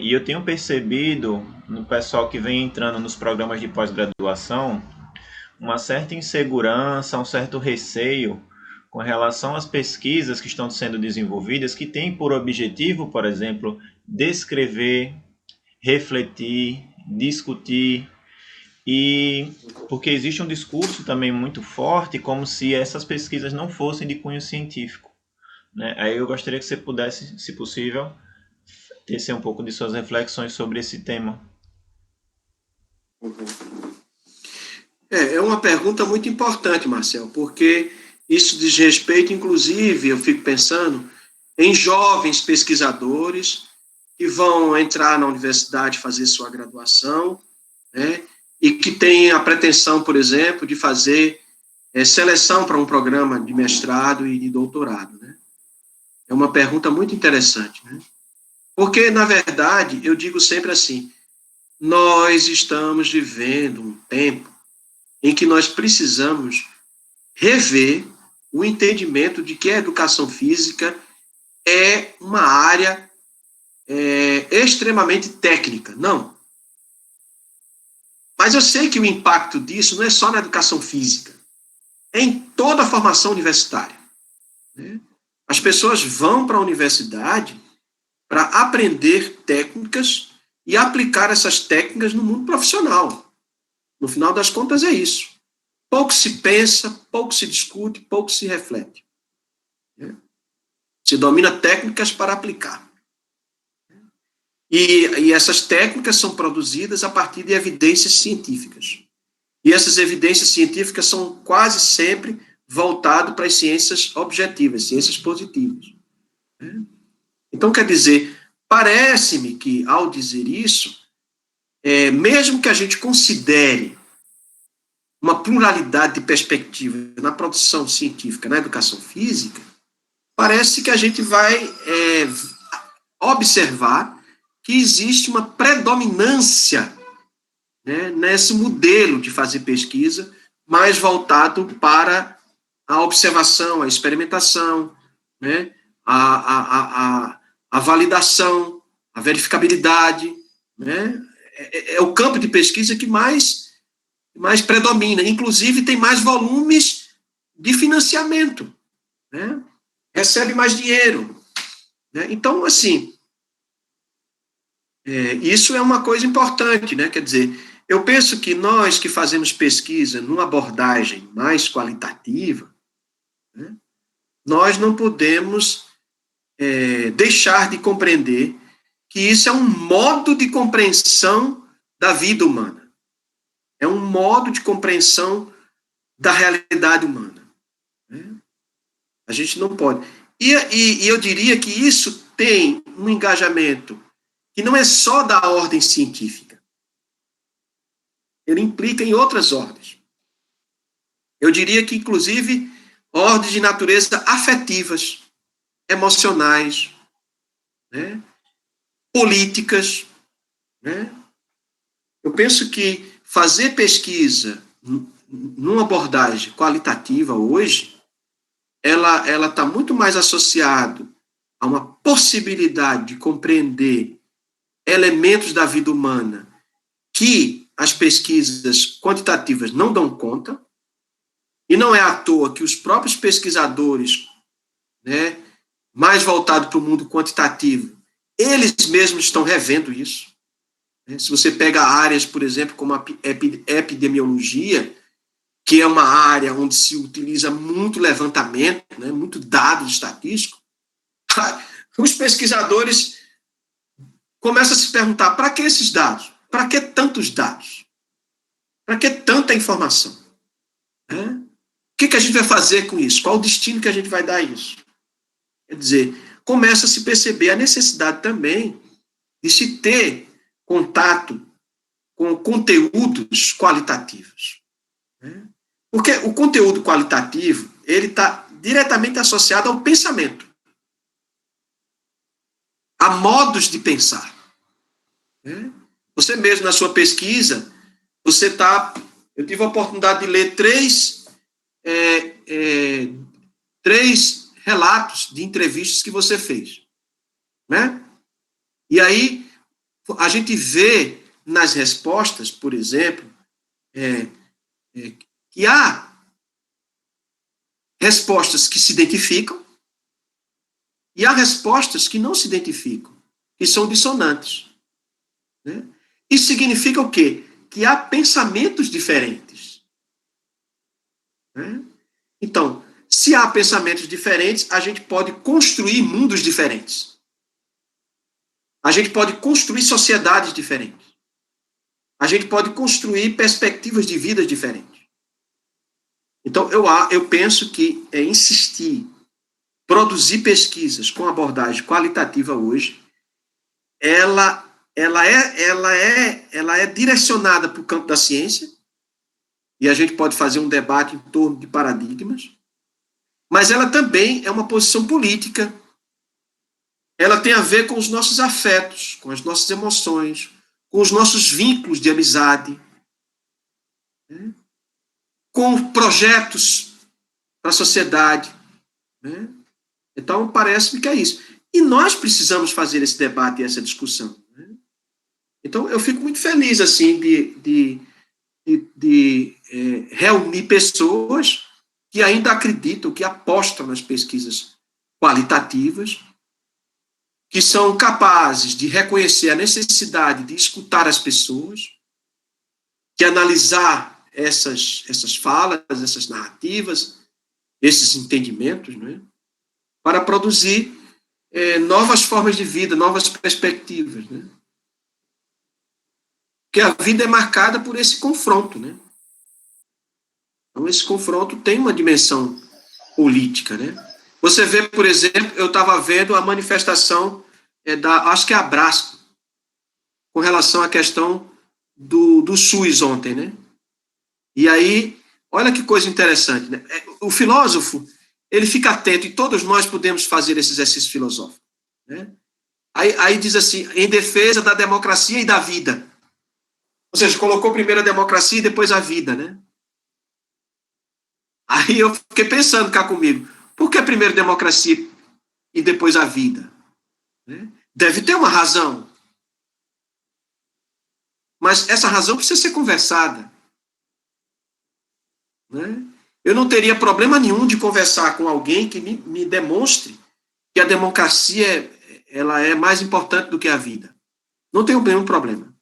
E eu tenho percebido no pessoal que vem entrando nos programas de pós-graduação uma certa insegurança, um certo receio com relação às pesquisas que estão sendo desenvolvidas, que têm por objetivo, por exemplo, descrever, refletir, discutir, e porque existe um discurso também muito forte, como se essas pesquisas não fossem de cunho científico, né? Aí eu gostaria que você pudesse, se possível, tecer um pouco de suas reflexões sobre esse tema. É uma pergunta muito importante, Marcel, porque isso diz respeito, inclusive, eu fico pensando em jovens pesquisadores que vão entrar na universidade fazer sua graduação, né, e que têm a pretensão, por exemplo, de fazer seleção para um programa de mestrado e de doutorado, né? É uma pergunta muito interessante, né? Porque, na verdade, eu digo sempre assim, nós estamos vivendo um tempo em que nós precisamos rever o entendimento de que a educação física é uma área extremamente técnica. Não. Mas eu sei que o impacto disso não é só na educação física, é em toda a formação universitária, né? As pessoas vão para a universidade para aprender técnicas e aplicar essas técnicas no mundo profissional. No final das contas, é isso. Pouco se pensa, pouco se discute, pouco se reflete. Se domina técnicas para aplicar. E essas técnicas são produzidas a partir de evidências científicas. E essas evidências científicas são quase sempre voltadas para as ciências objetivas, ciências positivas. Então, quer dizer, parece-me que, ao dizer isso, mesmo que a gente considere uma pluralidade de perspectivas na produção científica, na educação física, parece que a gente vai observar que existe uma predominância, né, nesse modelo de fazer pesquisa mais voltado para a observação, a experimentação, né, a validação, a verificabilidade, né? É o campo de pesquisa que mais predomina. Inclusive, tem mais volumes de financiamento, né? Recebe mais dinheiro, né? Então, assim, isso é uma coisa importante, né? Quer dizer, eu penso que nós que fazemos pesquisa numa abordagem mais qualitativa, né, nós não podemos deixar de compreender que isso é um modo de compreensão da vida humana. É um modo de compreensão da realidade humana, né? A gente não pode. E eu diria que isso tem um engajamento que não é só da ordem científica. Ele implica em outras ordens. Eu diria que, inclusive, ordens de natureza afetivas, emocionais, né? Políticas. Né? Eu penso que fazer pesquisa numa abordagem qualitativa hoje, ela está muito mais associada a uma possibilidade de compreender elementos da vida humana que as pesquisas quantitativas não dão conta, e não é à toa que os próprios pesquisadores, né, mais voltados para o mundo quantitativo, eles mesmos estão revendo isso. Se você pega áreas, por exemplo, como a epidemiologia, que é uma área onde se utiliza muito levantamento, né, muito dado estatístico, os pesquisadores começam a se perguntar, para que esses dados? Para que tantos dados? Para que tanta informação? O que a gente vai fazer com isso? Qual o destino que a gente vai dar a isso? Quer dizer, começa a se perceber a necessidade também de se ter contato com conteúdos qualitativos. Porque o conteúdo qualitativo, ele está diretamente associado ao pensamento, a modos de pensar. Você mesmo, na sua pesquisa, eu tive a oportunidade de ler três relatos de entrevistas que você fez. Né? E aí, a gente vê nas respostas, por exemplo, que há respostas que se identificam e há respostas que não se identificam, que são dissonantes. Né? Isso significa o quê? Que há pensamentos diferentes. Né? Então, se há pensamentos diferentes, a gente pode construir mundos diferentes. A gente pode construir sociedades diferentes. A gente pode construir perspectivas de vida diferentes. Então, eu penso que insistir, produzir pesquisas com abordagem qualitativa hoje, ela é direcionada para o campo da ciência, e a gente pode fazer um debate em torno de paradigmas, mas ela também é uma posição política. Ela tem a ver com os nossos afetos, com as nossas emoções, com os nossos vínculos de amizade, né? Com projetos para a sociedade. Né? Então, parece-me que é isso. E nós precisamos fazer esse debate e essa discussão. Né? Então, eu fico muito feliz assim, de reunir pessoas que ainda acreditam, que apostam nas pesquisas qualitativas, que são capazes de reconhecer a necessidade de escutar as pessoas, de analisar essas falas, essas narrativas, esses entendimentos, não é? Para produzir novas formas de vida, novas perspectivas. Né? Porque a vida é marcada por esse confronto. Né? Então, esse confronto tem uma dimensão política. Né? Você vê, por exemplo, eu estava vendo a manifestação acho que é a Brasco, com relação à questão do SUS ontem, né? E aí, olha que coisa interessante, né? O filósofo, ele fica atento, e todos nós podemos fazer esse exercício filosófico. Né? Aí diz assim, em defesa da democracia e da vida. Ou seja, colocou primeiro a democracia e depois a vida, né? Aí eu fiquei pensando cá comigo, por que primeiro democracia e depois a vida? Né? Deve ter uma razão. Mas essa razão precisa ser conversada. Né? Eu não teria problema nenhum de conversar com alguém que me demonstre que a democracia ela é mais importante do que a vida. Não tenho nenhum problema.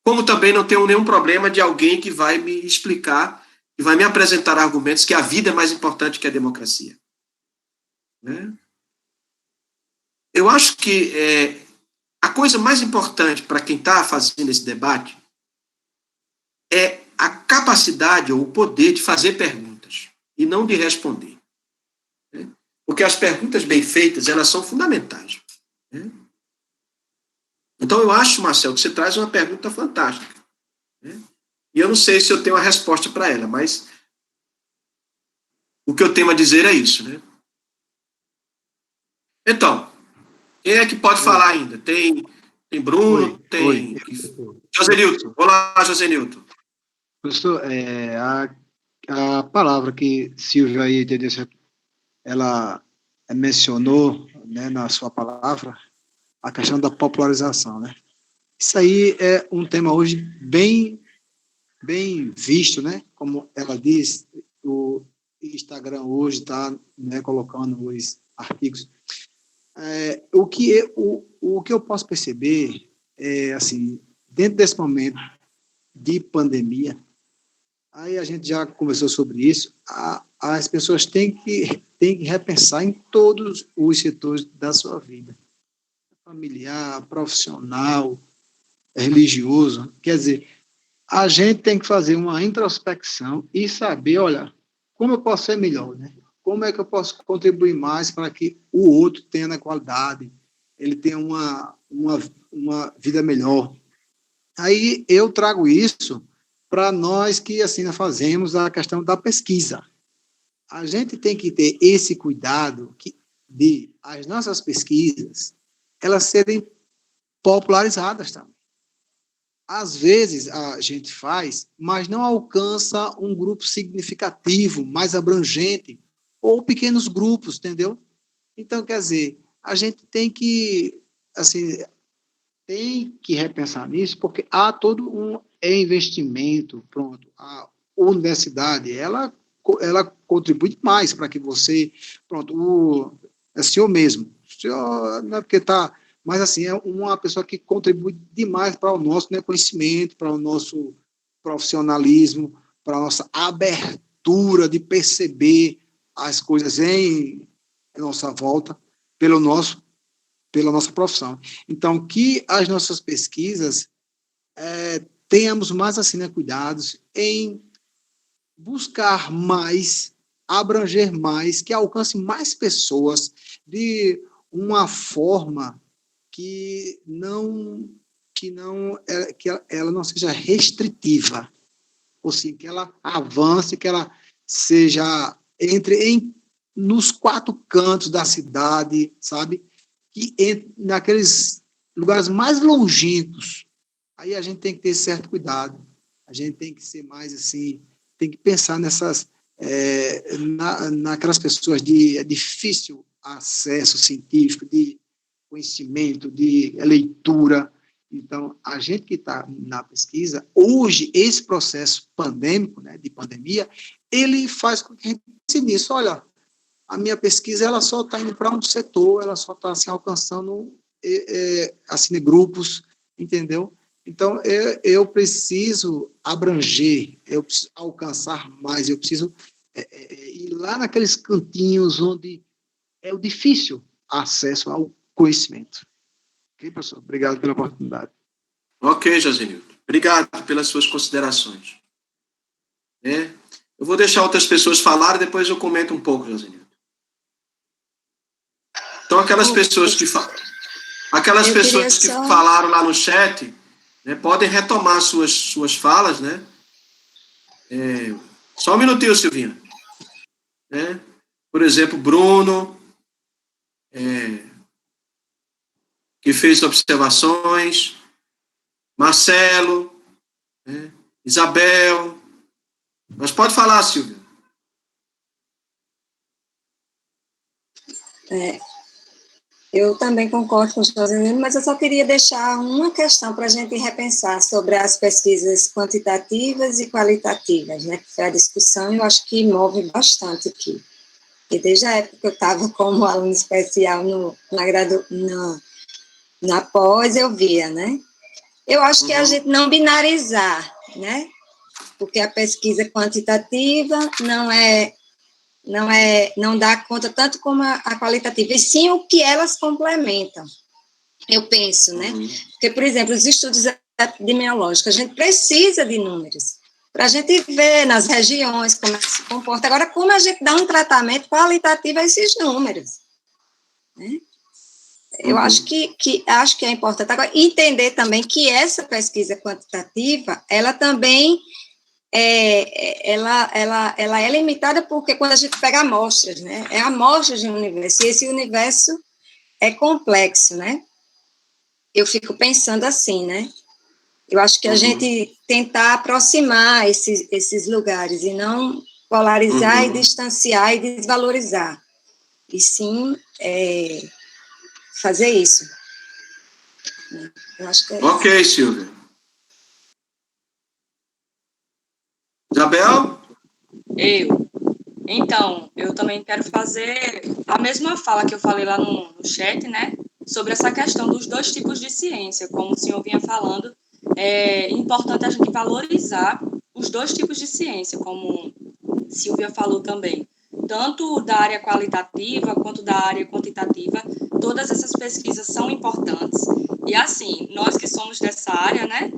Como também não tenho nenhum problema de alguém que vai me explicar, que vai me apresentar argumentos que a vida é mais importante que a democracia. Né? Eu acho que a coisa mais importante para quem está fazendo esse debate é a capacidade ou o poder de fazer perguntas e não de responder. Né? Porque as perguntas bem feitas, elas são fundamentais. Né? Então, eu acho, Marcelo, que você traz uma pergunta fantástica, né? E eu não sei se eu tenho uma resposta para ela, mas o que eu tenho a dizer é isso, né? Então, quem é que pode falar ainda? Tem Bruno, tem Josenilton. Olá, Josenilton. Professor, a palavra que Silvia aí, entendeu? Ela mencionou, né, na sua palavra, a questão da popularização, né? Isso aí é um tema hoje bem visto, né? Como ela diz, o Instagram hoje está, né, colocando os artigos. O que eu posso perceber é, assim, dentro desse momento de pandemia, aí a gente já conversou sobre isso, as pessoas têm que repensar em todos os setores da sua vida, familiar, profissional, religioso. Quer dizer, a gente tem que fazer uma introspecção e saber, olha, como eu posso ser melhor, né? Como é que eu posso contribuir mais para que o outro tenha na qualidade, ele tenha uma vida melhor. Aí eu trago isso para nós que assim nós fazemos a questão da pesquisa. A gente tem que ter esse cuidado de as nossas pesquisas elas serem popularizadas também. Às vezes a gente faz, mas não alcança um grupo significativo, mais abrangente, ou pequenos grupos, entendeu? Então, quer dizer, a gente tem que, assim, repensar nisso, porque há todo um investimento, pronto. A universidade, ela contribui mais para que você, pronto, é o senhor mesmo. O senhor não é porque está... Mas, assim, é uma pessoa que contribui demais para o nosso, né, conhecimento, para o nosso profissionalismo, para a nossa abertura de perceber as coisas em nossa volta, pela nossa profissão. Então, que as nossas pesquisas tenhamos mais, assim, né, cuidados em buscar mais, abranger mais, que alcance mais pessoas de uma forma que ela não seja restritiva, ou seja, que ela avance, que ela seja nos 4 cantos da cidade, sabe? Que naqueles lugares mais longínquos, aí a gente tem que ter certo cuidado, a gente tem que ser mais assim, tem que pensar naquelas pessoas de difícil acesso científico, de conhecimento, de leitura. Então, a gente que está na pesquisa, hoje, esse processo pandêmico, né, de pandemia, ele faz com que a gente pense nisso. Olha, a minha pesquisa ela só está indo para um setor, ela só está assim, alcançando assim, grupos, entendeu? Então, eu preciso abranger, eu preciso alcançar mais, eu preciso ir lá naqueles cantinhos onde é o difícil acesso ao conhecimento. Ok, professor? Obrigado pela oportunidade. Ok, Josenilton. Obrigado pelas suas considerações. Eu vou deixar outras pessoas falarem, depois eu comento um pouco, Josenilton. Então, aquelas pessoas que falaram lá no chat, né, podem retomar suas falas, né? Só um minutinho, Silvinha. Por exemplo, Bruno, que fez observações, Marcelo, Isabel. Mas pode falar, Silvia. Eu também concordo com o Josenilton, mas eu só queria deixar uma questão para a gente repensar sobre as pesquisas quantitativas e qualitativas, né, que foi a discussão, eu acho que move bastante aqui. E desde a época que eu estava como aluno especial na pós, eu via, né? Eu acho que a gente não binarizar, né? Porque a pesquisa quantitativa não dá conta tanto como a qualitativa, e sim o que elas complementam, eu penso, né? Porque, por exemplo, os estudos epidemiológicos, a gente precisa de números, para a gente ver nas regiões como é que se comporta. Agora, como a gente dá um tratamento qualitativo a esses números, né? Eu acho acho que é importante agora entender também que essa pesquisa quantitativa, ela também ela é limitada porque quando a gente pega amostras, né? É amostras de um universo, e esse universo é complexo, né? Eu fico pensando assim, né? Eu acho que a gente tentar aproximar esses lugares e não polarizar e distanciar e desvalorizar, e sim fazer isso. Eu acho que é Ok, isso. Silvia. Isabel? Então, eu também quero fazer a mesma fala que eu falei lá no chat, né? Sobre essa questão dos dois tipos de ciência, como o senhor vinha falando, é importante a gente valorizar os dois tipos de ciência, como Silvia falou também, tanto da área qualitativa quanto da área quantitativa, todas essas pesquisas são importantes. E assim, nós que somos dessa área, né,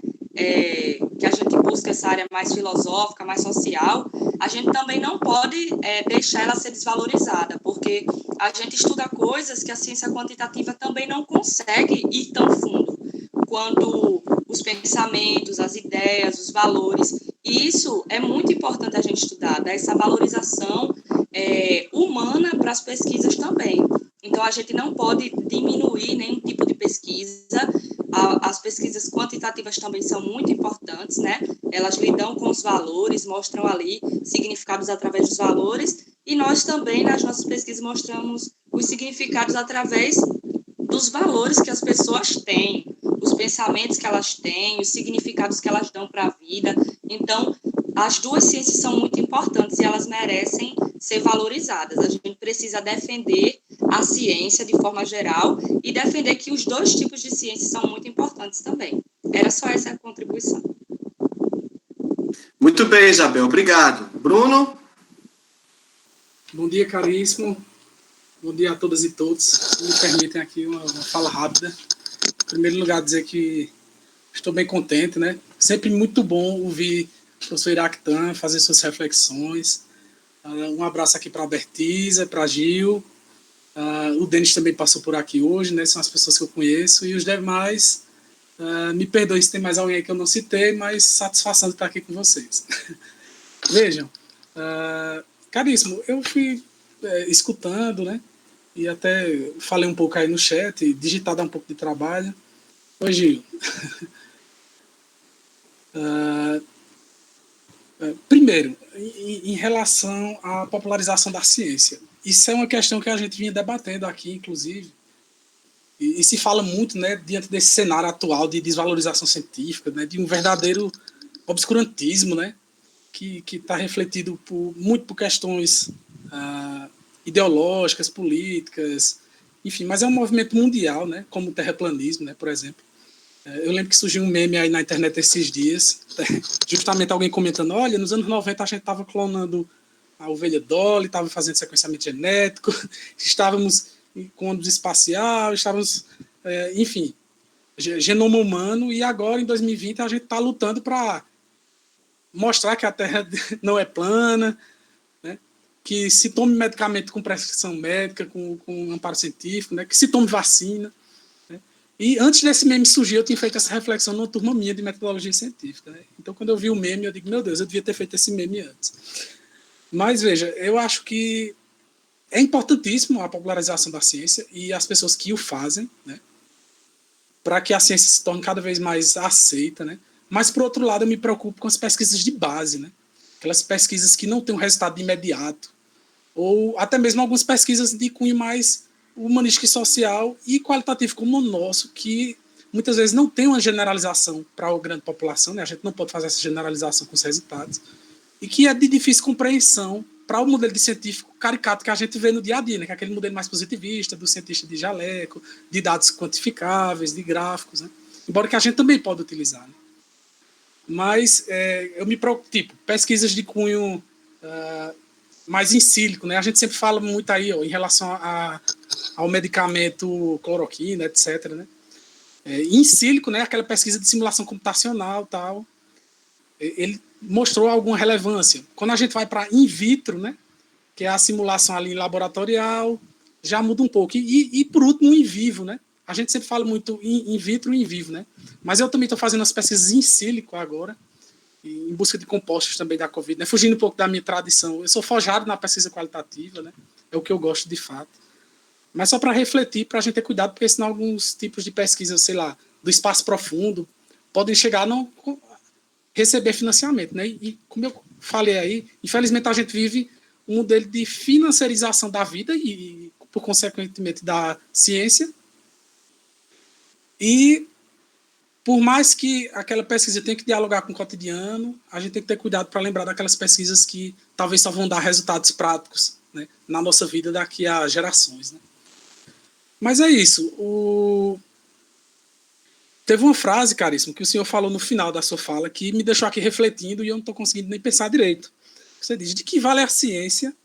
que a gente busca essa área mais filosófica, mais social, a gente também não pode deixar ela ser desvalorizada, porque a gente estuda coisas que a ciência quantitativa também não consegue ir tão fundo quanto os pensamentos, as ideias, os valores. E isso é muito importante a gente estudar, dar essa valorização humana para as pesquisas também. Então, a gente não pode diminuir nenhum tipo de pesquisa. As pesquisas quantitativas também são muito importantes, né? Elas lidam com os valores, mostram ali significados através dos valores, e nós também, nas nossas pesquisas, mostramos os significados através dos valores que as pessoas têm, os pensamentos que elas têm, os significados que elas dão para a vida. Então, as duas ciências são muito importantes e elas merecem ser valorizadas. A gente precisa defender a ciência de forma geral e defender que os dois tipos de ciência são muito importantes também. Era só essa a contribuição. Muito bem, Isabel. Obrigado. Bruno? Bom dia, caríssimo. Bom dia a todas e todos. Me permitem aqui uma fala rápida. Em primeiro lugar, dizer que estou bem contente, né? Sempre muito bom ouvir o professor Iractan fazer suas reflexões. Um abraço aqui para a Bertiza, para a Gil. O Denis também passou por aqui hoje, né? São as pessoas que eu conheço. E os demais, me perdoem se tem mais alguém aí que eu não citei, mas satisfação de estar aqui com vocês. Vejam, caríssimo, eu fui escutando, né? E até falei um pouco aí no chat, digitar dá um pouco de trabalho. Oi, Gil. Primeiro, em relação à popularização da ciência, isso é uma questão que a gente vinha debatendo aqui, inclusive, e se fala muito, né, diante desse cenário atual de desvalorização científica, né, de um verdadeiro obscurantismo, né, que está refletido muito por questões ideológicas, políticas, enfim, mas é um movimento mundial, né, como o terraplanismo, né, por exemplo. Eu lembro que surgiu um meme aí na internet esses dias, justamente alguém comentando, olha, nos anos 90 a gente estava clonando a ovelha Dolly, estava fazendo sequenciamento genético, estávamos com ônibus espacial, estávamos, enfim, genoma humano, e agora, em 2020, a gente está lutando para mostrar que a Terra não é plana, né, que se tome medicamento com prescrição médica, com amparo científico, né, que se tome vacina. E antes desse meme surgir, eu tinha feito essa reflexão numa turma minha de metodologia científica. Né? Então, quando eu vi o meme, eu digo, meu Deus, eu devia ter feito esse meme antes. Mas, veja, eu acho que é importantíssimo a popularização da ciência e as pessoas que o fazem, né? Para que a ciência se torne cada vez mais aceita. Né? Mas, por outro lado, eu me preocupo com as pesquisas de base, né? Aquelas pesquisas que não têm um resultado imediato, ou até mesmo algumas pesquisas de cunho mais humanístico e social e qualitativo como o nosso, que muitas vezes não tem uma generalização para a grande população, né? A gente não pode fazer essa generalização com os resultados, e que é de difícil compreensão para o modelo de científico caricato que a gente vê no dia a dia, né? Que é aquele modelo mais positivista, do cientista de jaleco, de dados quantificáveis, de gráficos, né? Embora que a gente também pode utilizar. Né? Mas eu me preocupo, tipo, pesquisas de cunho mais em sílico, né? A gente sempre fala muito aí, ó, em relação ao medicamento cloroquina, etc. Né? Em sílico, né, aquela pesquisa de simulação computacional, tal, ele mostrou alguma relevância. Quando a gente vai para in vitro, né, que é a simulação ali laboratorial, já muda um pouco. E por último, in vivo, né, a gente sempre fala muito in vitro e in vivo, né? Mas eu também estou fazendo as pesquisas em sílico agora, em busca de compostos também da Covid, né? Fugindo um pouco da minha tradição. Eu sou forjado na pesquisa qualitativa, né? É o que eu gosto de fato. Mas só para refletir, para a gente ter cuidado, porque senão alguns tipos de pesquisa, sei lá, do espaço profundo, podem chegar a não receber financiamento, né? E como eu falei aí, infelizmente a gente vive um modelo de financiarização da vida e por consequentemente, da ciência. E, por mais que aquela pesquisa tenha que dialogar com o cotidiano, a gente tem que ter cuidado para lembrar daquelas pesquisas que talvez só vão dar resultados práticos, né, na nossa vida daqui a gerações. Né? Mas é isso. Teve uma frase, caríssimo, que o senhor falou no final da sua fala que me deixou aqui refletindo e eu não estou conseguindo nem pensar direito. Você diz, de que vale a ciência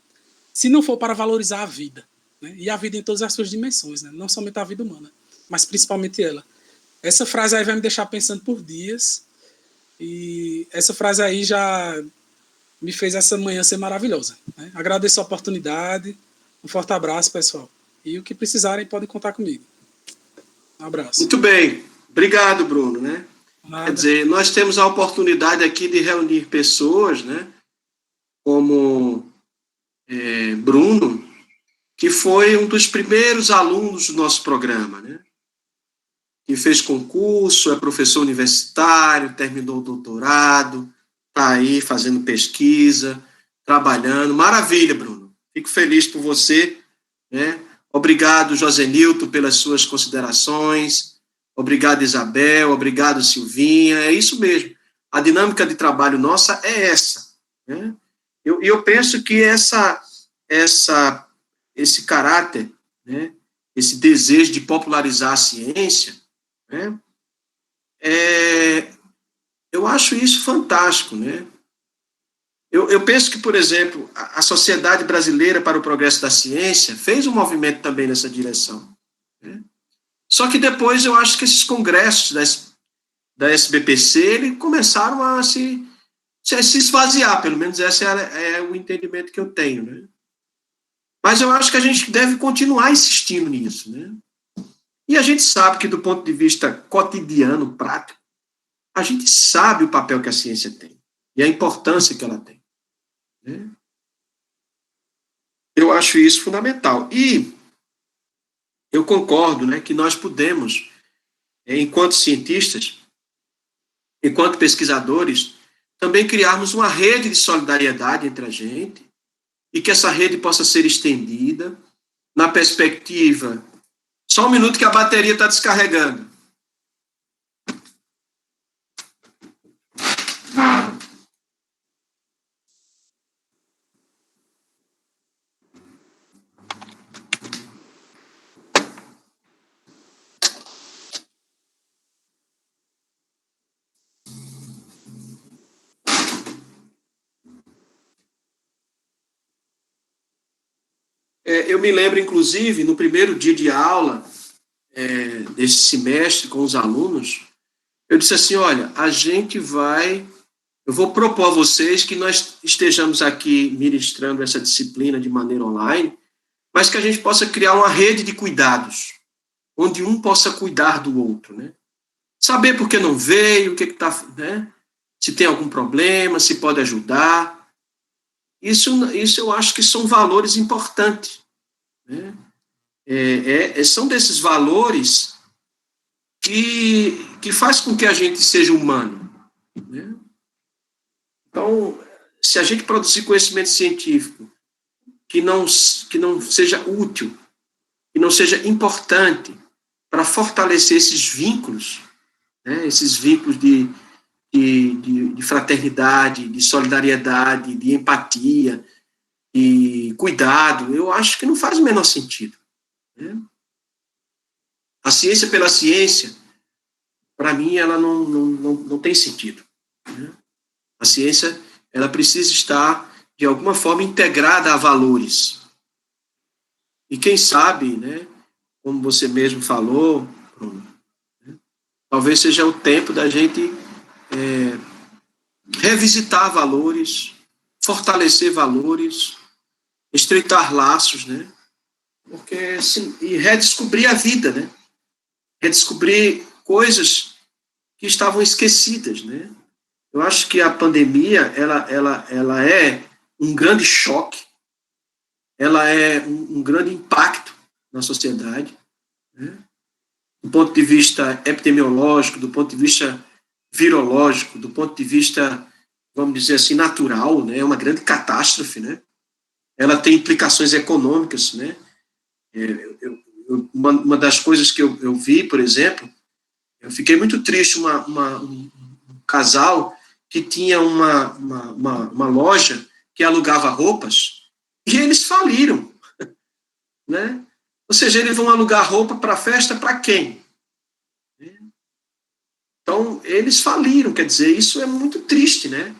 se não for para valorizar a vida? Né? E a vida em todas as suas dimensões, né? Não somente a vida humana, mas principalmente ela. Essa frase aí vai me deixar pensando por dias, e essa frase aí já me fez essa manhã ser maravilhosa. Né? Agradeço a oportunidade, um forte abraço, pessoal, e o que precisarem podem contar comigo. Um abraço. Muito bem, obrigado, Bruno. Né? Quer dizer, nós temos a oportunidade aqui de reunir pessoas, né? Como Bruno, que foi um dos primeiros alunos do nosso programa, né? Que fez concurso, é professor universitário, terminou o doutorado, está aí fazendo pesquisa, trabalhando. Maravilha, Bruno. Fico feliz por você, né? Obrigado, Josenilton, pelas suas considerações. Obrigado, Isabel. Obrigado, Silvinha. É isso mesmo. A dinâmica de trabalho nossa é essa, né? Eu penso que esse caráter, né, esse desejo de popularizar a ciência, né, eu acho isso fantástico. Né? Eu penso que, por exemplo, a Sociedade Brasileira para o Progresso da Ciência fez um movimento também nessa direção. Né? Só que depois eu acho que esses congressos da SBPC começaram a se esvaziar, pelo menos esse é o entendimento que eu tenho. Né? Mas eu acho que a gente deve continuar insistindo nisso. Né? E a gente sabe que, do ponto de vista cotidiano, prático, a gente sabe o papel que a ciência tem e a importância que ela tem. Né? Eu acho isso fundamental. E eu concordo, né, que nós podemos, enquanto cientistas, enquanto pesquisadores, também criarmos uma rede de solidariedade entre a gente e que essa rede possa ser estendida na perspectiva... Só um minuto que a bateria está descarregando. Eu me lembro, inclusive, no primeiro dia de aula desse semestre com os alunos, eu disse assim, olha, eu vou propor a vocês que nós estejamos aqui ministrando essa disciplina de maneira online, mas que a gente possa criar uma rede de cuidados, onde um possa cuidar do outro, né? Saber por que não veio, o que está, né? Se tem algum problema, se pode ajudar. Isso eu acho que são valores importantes, né? São desses valores que faz com que a gente seja humano. Né? Então, se a gente produzir conhecimento científico que não seja útil, que não seja importante para fortalecer esses vínculos, né? Esses vínculos de fraternidade, de solidariedade, de empatia, de cuidado, eu acho que não faz o menor sentido. Né? A ciência pela ciência, para mim, ela não tem sentido. Né? A ciência, ela precisa estar, de alguma forma, integrada a valores. E quem sabe, né, como você mesmo falou, Bruno, né, talvez seja o tempo da gente revisitar valores, fortalecer valores, estreitar laços, né? E redescobrir a vida, né? redescobrir coisas que estavam esquecidas, né? Eu acho que a pandemia, ela é um grande choque, ela é um grande impacto na sociedade, né? Do ponto de vista epidemiológico, do ponto de vista virológico, do ponto de vista, vamos dizer assim, natural, né? É uma grande catástrofe, né? Ela tem implicações econômicas, né? Uma das coisas que eu vi, por exemplo, eu fiquei muito triste, um casal que tinha uma loja que alugava roupas e eles faliram, né? Ou seja, eles vão alugar roupa para festa para quem? Então, eles faliram, quer dizer, isso é muito triste, né?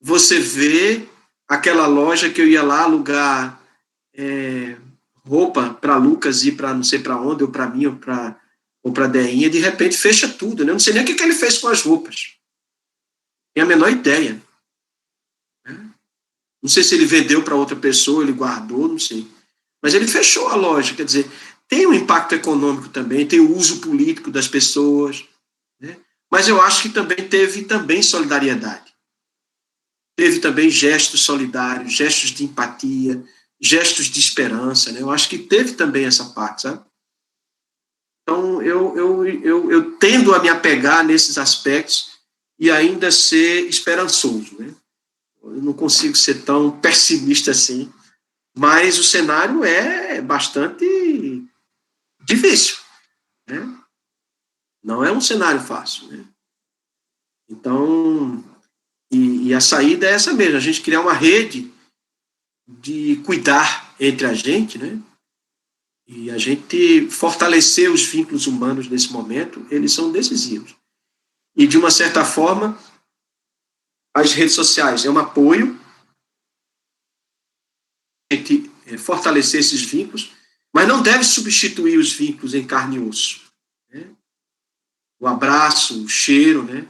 Você vê aquela loja que eu ia lá alugar roupa para Lucas ir para não sei para onde, ou para mim, ou para Deinha, de repente fecha tudo, né? Eu não sei nem o que ele fez com as roupas. Tenho a menor ideia. Né? Não sei se ele vendeu para outra pessoa, ele guardou, não sei. Mas ele fechou a loja, quer dizer, tem um impacto econômico também, tem o uso político das pessoas, né? Mas eu acho que também teve solidariedade. Teve também gestos solidários, gestos de empatia, gestos de esperança, né? Eu acho que teve também essa parte, sabe? Então, eu tendo a me apegar nesses aspectos e ainda ser esperançoso, né? Eu não consigo ser tão pessimista assim, mas o cenário é bastante difícil, né? Não é um cenário fácil, né? Então, e a saída é essa mesmo, a gente criar uma rede de cuidar entre a gente, né? E a gente fortalecer os vínculos humanos nesse momento, eles são decisivos. E, de uma certa forma, as redes sociais é um apoio, a gente fortalecer esses vínculos, mas não deve substituir os vínculos em carne e osso, né? O abraço, o cheiro, né?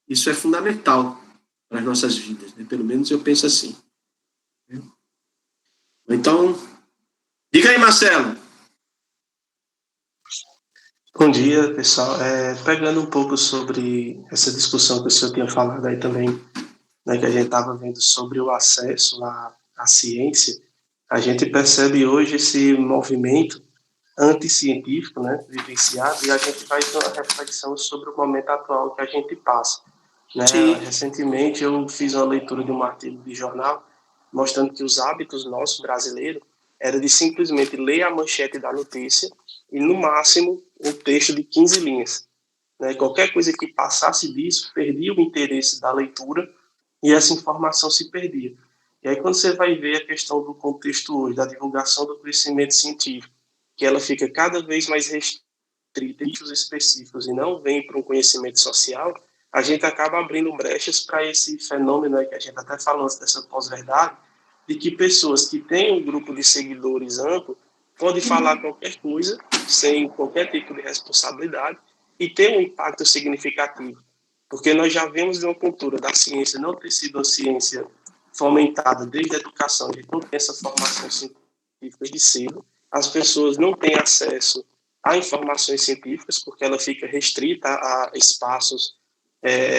Isso é fundamental para as nossas vidas, né? Pelo menos eu penso assim. Então, diga aí, Marcelo. Bom dia, pessoal. Pegando um pouco sobre essa discussão que o senhor tinha falado aí também, né, que a gente estava vendo sobre o acesso à ciência, a gente percebe hoje esse movimento anticientífico, né, vivenciado, e a gente faz uma reflexão sobre o momento atual que a gente passa. Né? Recentemente eu fiz uma leitura de um artigo de jornal mostrando que os hábitos nossos brasileiros era de simplesmente ler a manchete da notícia e, no máximo, um texto de 15 linhas. Né? Qualquer coisa que passasse disso perdia o interesse da leitura e essa informação se perdia. E aí, quando você vai ver a questão do contexto hoje, da divulgação do conhecimento científico, que ela fica cada vez mais restrita em nichos específicos e não vem para um conhecimento social, a gente acaba abrindo brechas para esse fenômeno aí que a gente até falou antes dessa pós-verdade, de que pessoas que têm um grupo de seguidores amplo podem falar qualquer coisa, sem qualquer tipo de responsabilidade, e ter um impacto significativo. Porque nós já vemos de uma cultura da ciência não ter sido uma ciência fomentada desde a educação, a gente não tem essa formação científica de cedo, as pessoas não têm acesso a informações científicas, porque ela fica restrita a espaços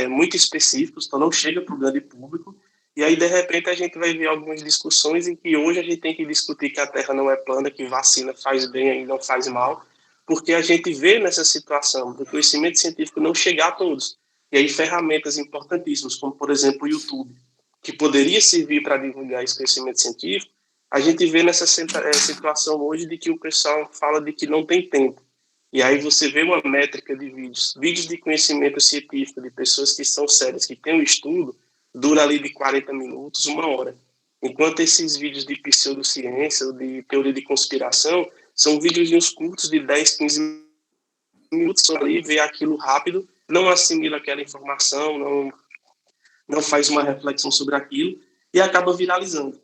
muito específicos, então não chega para o grande público. E aí, de repente, a gente vai ver algumas discussões em que hoje a gente tem que discutir que a Terra não é plana, que vacina faz bem e não faz mal, porque a gente vê nessa situação do conhecimento científico não chegar a todos. E aí, ferramentas importantíssimas, como, por exemplo, o YouTube, que poderia servir para divulgar esse conhecimento científico, a gente vê nessa situação hoje de que o pessoal fala de que não tem tempo. E aí você vê uma métrica de vídeos de conhecimento científico de pessoas que são sérias, que têm um estudo, dura ali de 40 minutos, 1 hora. Enquanto esses vídeos de pseudociência ou de teoria de conspiração são vídeos curtos de 10, 15 minutos, só ali, vê aquilo rápido, não assimila aquela informação, não faz uma reflexão sobre aquilo e acaba viralizando.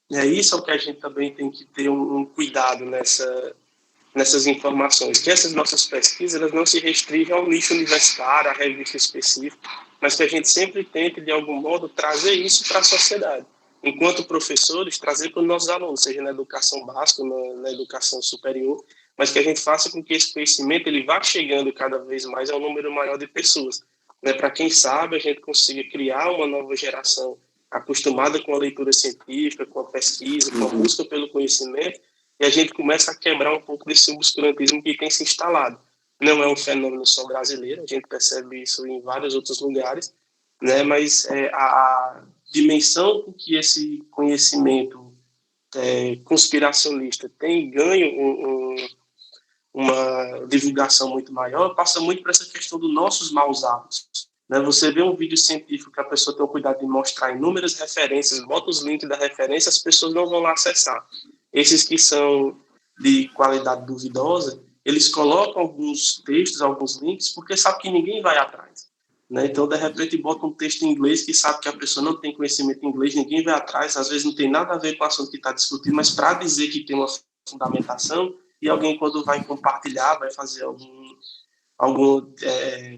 Isso é o que a gente também tem que ter um cuidado nessas informações, que essas nossas pesquisas elas não se restringem ao nicho universitário, à revista específica, mas que a gente sempre tente, de algum modo, trazer isso para a sociedade. Enquanto professores, trazer para os nossos alunos, seja na educação básica, na educação superior, mas que a gente faça com que esse conhecimento ele vá chegando cada vez mais a um número maior de pessoas. Né? Para quem sabe, a gente consiga criar uma nova geração acostumada com a leitura científica, com a pesquisa, com a busca pelo conhecimento, e a gente começa a quebrar um pouco desse obscurantismo que tem se instalado. Não é um fenômeno só brasileiro, a gente percebe isso em vários outros lugares, né? Mas a dimensão com que esse conhecimento conspiracionista tem ganho uma divulgação muito maior, passa muito por essa questão dos nossos maus hábitos. Né? Você vê um vídeo científico que a pessoa tem o cuidado de mostrar inúmeras referências, bota os links da referência, as pessoas não vão lá acessar. Esses que são de qualidade duvidosa, eles colocam alguns textos, alguns links, porque sabe que ninguém vai atrás. Né? Então, de repente, bota um texto em inglês que sabe que a pessoa não tem conhecimento em inglês, ninguém vai atrás, às vezes não tem nada a ver com o assunto que está discutindo, mas para dizer que tem uma fundamentação, e alguém, quando vai compartilhar, vai fazer alguma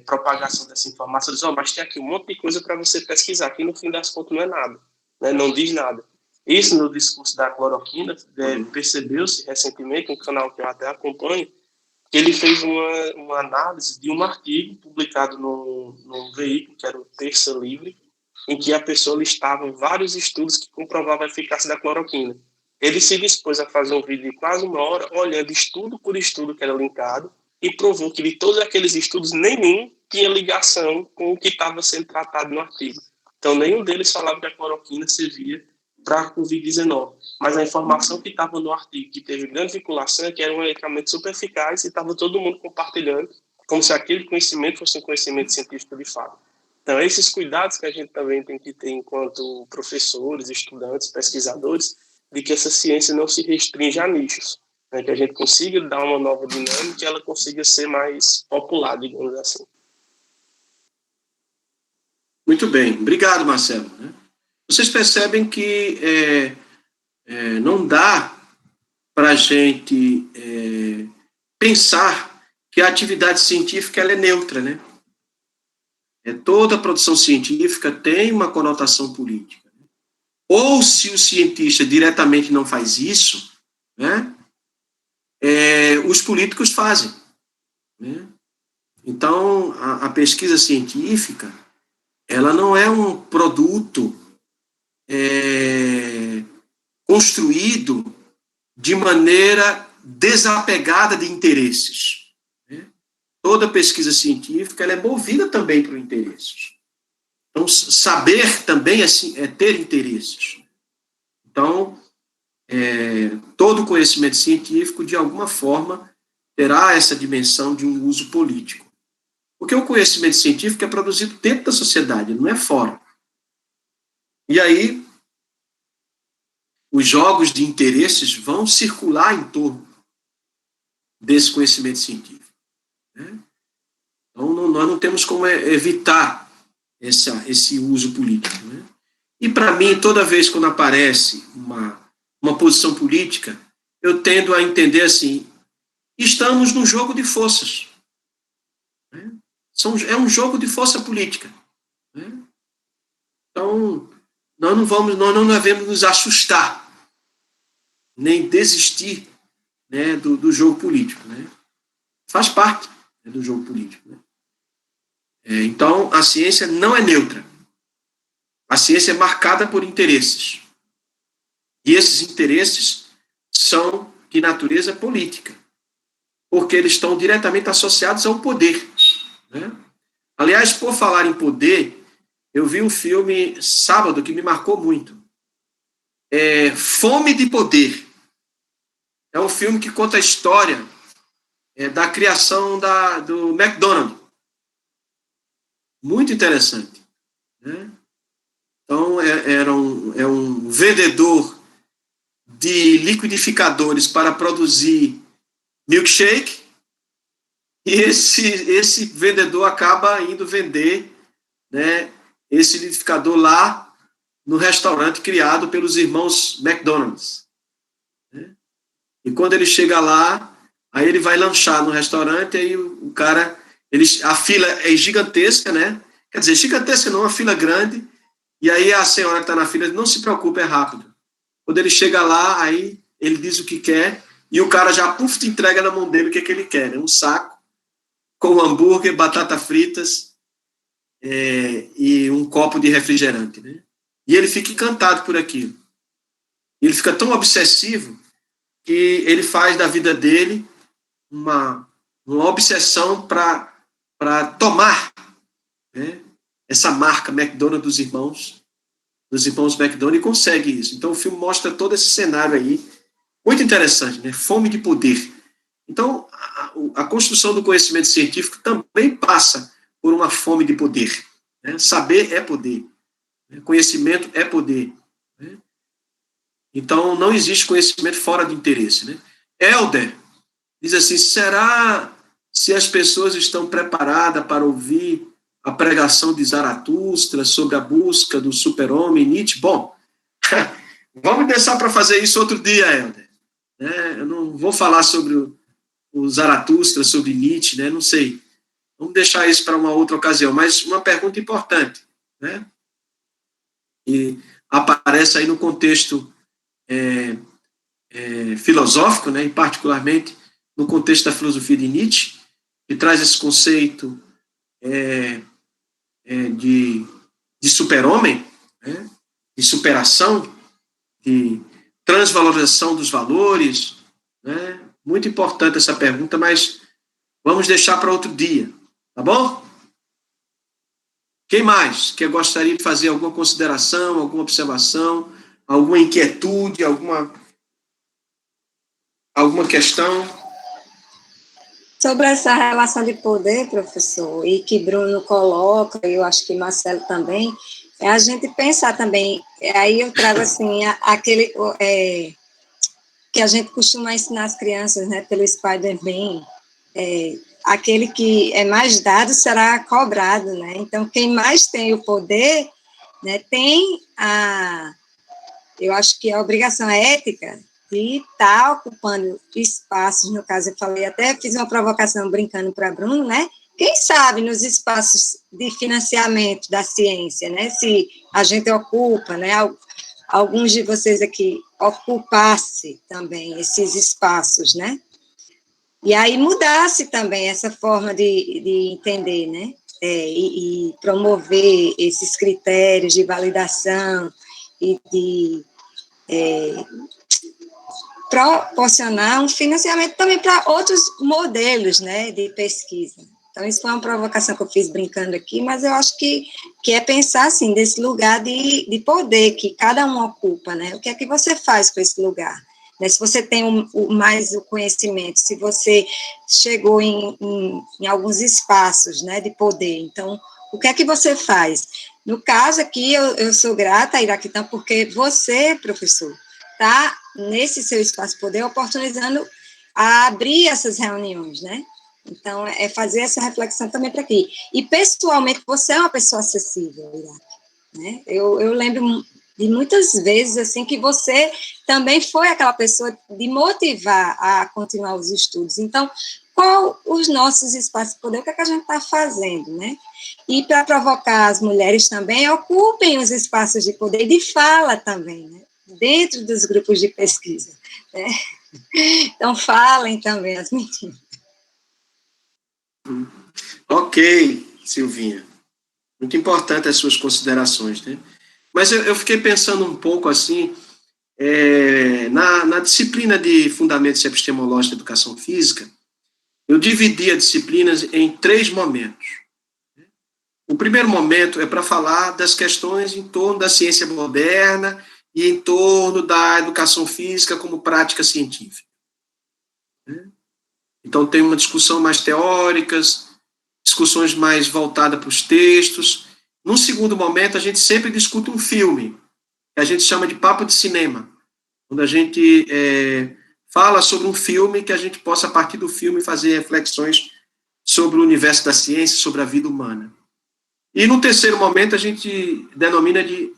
propagação dessa informação, diz, mas tem aqui um monte de coisa para você pesquisar, que no fim das contas não é nada, né? Não diz nada. Isso no discurso da cloroquina, percebeu-se recentemente, um canal que eu até acompanho, que ele fez uma análise de um artigo publicado num veículo, que era o Terça Livre, em que a pessoa listava vários estudos que comprovavam a eficácia da cloroquina. Ele se dispôs a fazer um vídeo de quase 1 hora, olhando estudo por estudo que era linkado, e provou que de todos aqueles estudos, nenhum tinha ligação com o que estava sendo tratado no artigo. Então, nenhum deles falava que a cloroquina servia para a Covid-19. Mas a informação que estava no artigo, que teve grande vinculação, é que era um medicamento super eficaz e estava todo mundo compartilhando, como se aquele conhecimento fosse um conhecimento científico de fato. Então, esses cuidados que a gente também tem que ter enquanto professores, estudantes, pesquisadores, de que essa ciência não se restringe a nichos, né? Que a gente consiga dar uma nova dinâmica e ela consiga ser mais popular, digamos assim. Muito bem, obrigado, Marcelo. Vocês percebem que não dá para a gente pensar que a atividade científica ela é neutra, né? Toda a produção científica tem uma conotação política. Ou se o cientista diretamente não faz isso, né, os políticos fazem. Né? Então, a pesquisa científica, ela não é um produto construído de maneira desapegada de interesses. Né? Toda pesquisa científica ela é movida também por interesses. Então, saber também é ter interesses. Então, todo conhecimento científico, de alguma forma, terá essa dimensão de um uso político. Porque o conhecimento científico é produzido dentro da sociedade, não é fora. E aí, os jogos de interesses vão circular em torno desse conhecimento científico. Né? Então, nós não temos como evitar esse uso político. Né? E, para mim, toda vez quando aparece uma posição política, eu tendo a entender assim, estamos num jogo de forças. Né? É um jogo de força política. Né? Então, nós não devemos nos assustar, nem desistir, né, do jogo político. Né? Faz parte, né, do jogo político. Né? Então, a ciência não é neutra. A ciência é marcada por interesses. E esses interesses são de natureza política, porque eles estão diretamente associados ao poder. Né? Aliás, por falar em poder, eu vi um filme sábado que me marcou muito. Fome de Poder. É um filme que conta a história da criação do McDonald's. Muito interessante. Né? Então, é um vendedor de liquidificadores para produzir milkshake, e esse vendedor acaba indo vender, né, esse liquidificador lá no restaurante criado pelos irmãos McDonald's. Né? E quando ele chega lá, aí ele vai lanchar no restaurante, aí o cara... a fila é gigantesca, né? Quer dizer, gigantesca não, uma fila grande, e aí a senhora que está na fila diz, não se preocupe, é rápido. Quando ele chega lá, aí ele diz o que quer, e o cara já, te entrega na mão dele o que ele quer, né? Um saco com hambúrguer, batata fritas e um copo de refrigerante, né? E ele fica encantado por aquilo. Ele fica tão obsessivo que ele faz da vida dele uma obsessão para tomar, né, essa marca McDonald's dos irmãos McDonald's, e consegue isso. Então o filme mostra todo esse cenário aí, muito interessante, né? Fome de poder. Então a construção do conhecimento científico também passa por uma fome de poder, né? Saber é poder, né? Conhecimento é poder, né? Então não existe conhecimento fora de interesse, né? Helder diz assim: será se as pessoas estão preparadas para ouvir a pregação de Zaratustra sobre a busca do super-homem, Nietzsche? Bom, vamos deixar para fazer isso outro dia, Helder. Eu não vou falar sobre o Zaratustra, sobre Nietzsche, né? Não sei. Vamos deixar isso para uma outra ocasião. Mas uma pergunta importante, né? E aparece aí no contexto filosófico, né? E particularmente no contexto da filosofia de Nietzsche, que traz esse conceito de super-homem, né? De superação, de transvalorização dos valores, né? Muito importante essa pergunta, mas vamos deixar para outro dia, tá bom? Quem mais que gostaria de fazer alguma consideração, alguma observação, alguma inquietude, alguma questão? Sobre essa relação de poder, professor, e que Bruno coloca, eu acho que Marcelo também, é a gente pensar também, aí eu trago assim, aquele que a gente costuma ensinar as crianças, né, pelo Spider-Man, aquele que é mais dado será cobrado, né? Então, quem mais tem o poder, né, tem eu acho que a obrigação ética de estar ocupando espaços, no caso eu falei, até fiz uma provocação brincando para Bruno, né? Quem sabe nos espaços de financiamento da ciência, né? Se a gente ocupa, né? Alguns de vocês aqui ocupasse também esses espaços, né? E aí mudasse também essa forma de entender, né? E promover esses critérios de validação e de proporcionar um financiamento também para outros modelos, né, de pesquisa. Então, isso foi uma provocação que eu fiz brincando aqui, mas eu acho que é pensar, assim, desse lugar de poder que cada um ocupa, né? O que é que você faz com esse lugar? Né? Se você tem mais o conhecimento, se você chegou em alguns espaços, né, de poder, então, o que é que você faz? No caso aqui, eu sou grata, Iraquitã, porque você, professor, está nesse seu espaço de poder oportunizando a abrir essas reuniões, né? Então, é fazer essa reflexão também para aqui. E, pessoalmente, você é uma pessoa acessível, Iraque, né? Eu lembro de muitas vezes, assim, que você também foi aquela pessoa de motivar a continuar os estudos. Então, qual os nossos espaços de poder, o que é que a gente está fazendo, né? E para provocar as mulheres também, ocupem os espaços de poder e de fala também, né? Dentro dos grupos de pesquisa, né? Então, falem também as meninas. Ok, Silvinha. Muito importante as suas considerações, né? Mas eu fiquei pensando um pouco assim, na disciplina de Fundamentos Epistemológicos da Educação Física, eu dividi as disciplinas em 3 momentos. O primeiro momento é para falar das questões em torno da ciência moderna e em torno da educação física como prática científica. Então, tem uma discussão mais teóricas, discussões mais voltadas para os textos. Num segundo momento, a gente sempre discute um filme, que a gente chama de papo de cinema, onde a gente fala sobre um filme que a gente possa, a partir do filme, fazer reflexões sobre o universo da ciência, sobre a vida humana. E no terceiro momento, a gente denomina de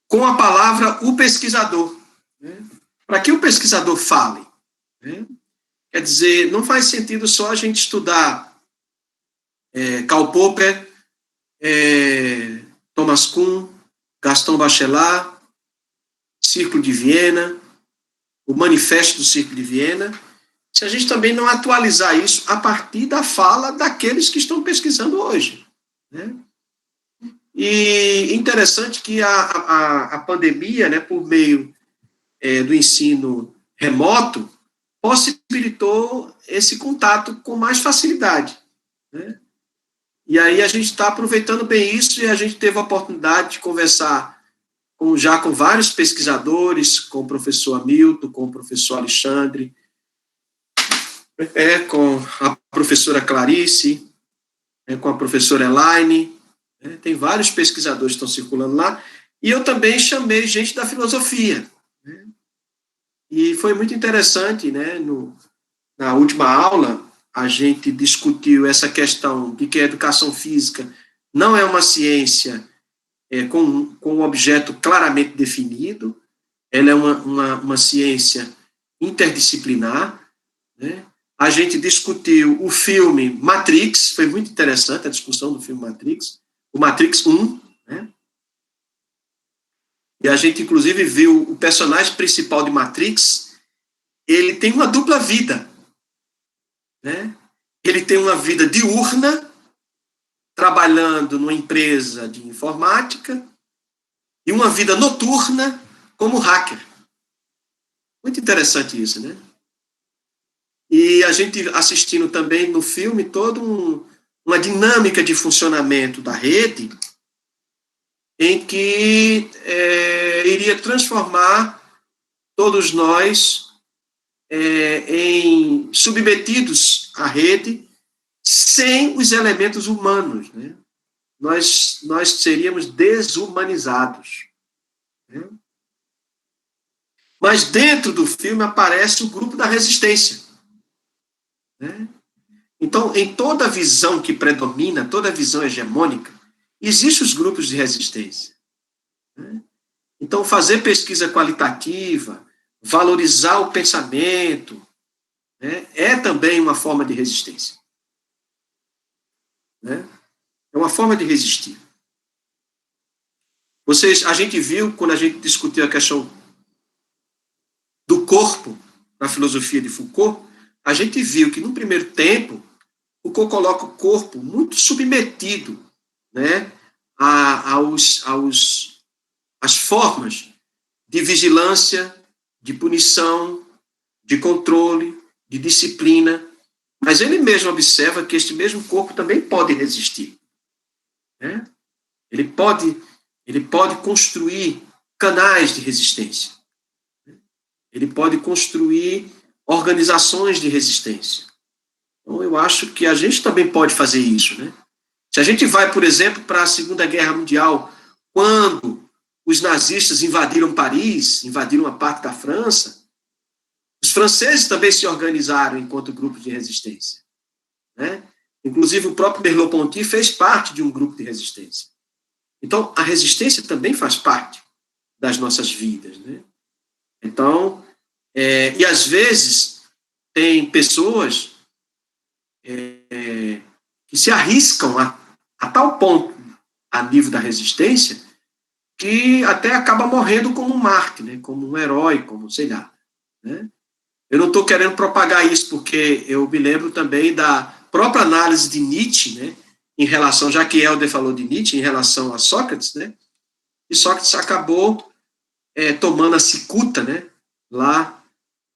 com a palavra o pesquisador, né? Para que o pesquisador fale, né? Quer dizer, não faz sentido só a gente estudar Karl Popper, Thomas Kuhn, Gaston Bachelard, Círculo de Viena, o Manifesto do Círculo de Viena, se a gente também não atualizar isso a partir da fala daqueles que estão pesquisando hoje, né? E interessante que a pandemia, né, por meio do ensino remoto, possibilitou esse contato com mais facilidade, né? E aí a gente está aproveitando bem isso, e a gente teve a oportunidade de conversar já com vários pesquisadores, com o professor Hamilton, com o professor Alexandre, com a professora Clarice, com a professora Elaine, tem vários pesquisadores que estão circulando lá, e eu também chamei gente da filosofia, né? E foi muito interessante, né? Na última aula, a gente discutiu essa questão de que a educação física não é uma ciência com um objeto claramente definido, ela é uma ciência interdisciplinar, né? A gente discutiu o filme Matrix, foi muito interessante a discussão do filme Matrix, o Matrix 1, né? E a gente, inclusive, viu o personagem principal de Matrix, ele tem uma dupla vida, né? Ele tem uma vida diurna, trabalhando numa empresa de informática, e uma vida noturna como hacker. Muito interessante isso, né? E a gente assistindo também no filme toda uma dinâmica de funcionamento da rede, em que iria transformar todos nós em submetidos à rede sem os elementos humanos, né? Nós seríamos desumanizados, né? Mas dentro do filme aparece o grupo da resistência, né? Então, em toda visão que predomina, toda visão hegemônica, existem os grupos de resistência, né? Então, fazer pesquisa qualitativa, valorizar o pensamento, né, é também uma forma de resistência, né? É uma forma de resistir. A gente viu, quando a gente discutiu a questão do corpo na filosofia de Foucault, a gente viu que, no primeiro tempo, Foucault coloca o corpo muito submetido, né, às formas de vigilância, de punição, de controle, de disciplina, mas ele mesmo observa que este mesmo corpo também pode resistir, né? Ele pode construir canais de resistência, ele pode construir organizações de resistência. Então, eu acho que a gente também pode fazer isso, né? Se a gente vai, por exemplo, para a Segunda Guerra Mundial, quando os nazistas invadiram Paris, invadiram uma parte da França, os franceses também se organizaram enquanto grupo de resistência, né? Inclusive, o próprio Merleau-Ponty fez parte de um grupo de resistência. Então, a resistência também faz parte das nossas vidas, né? Então, e às vezes, tem pessoas que se arriscam a tal ponto, a nível da resistência, que até acaba morrendo como um mártir, né? Como um herói, como sei lá, né? Eu não estou querendo propagar isso, porque eu me lembro também da própria análise de Nietzsche, né? Em relação, já que Helder falou de Nietzsche, em relação a Sócrates, né? E Sócrates acabou tomando a cicuta, né? Lá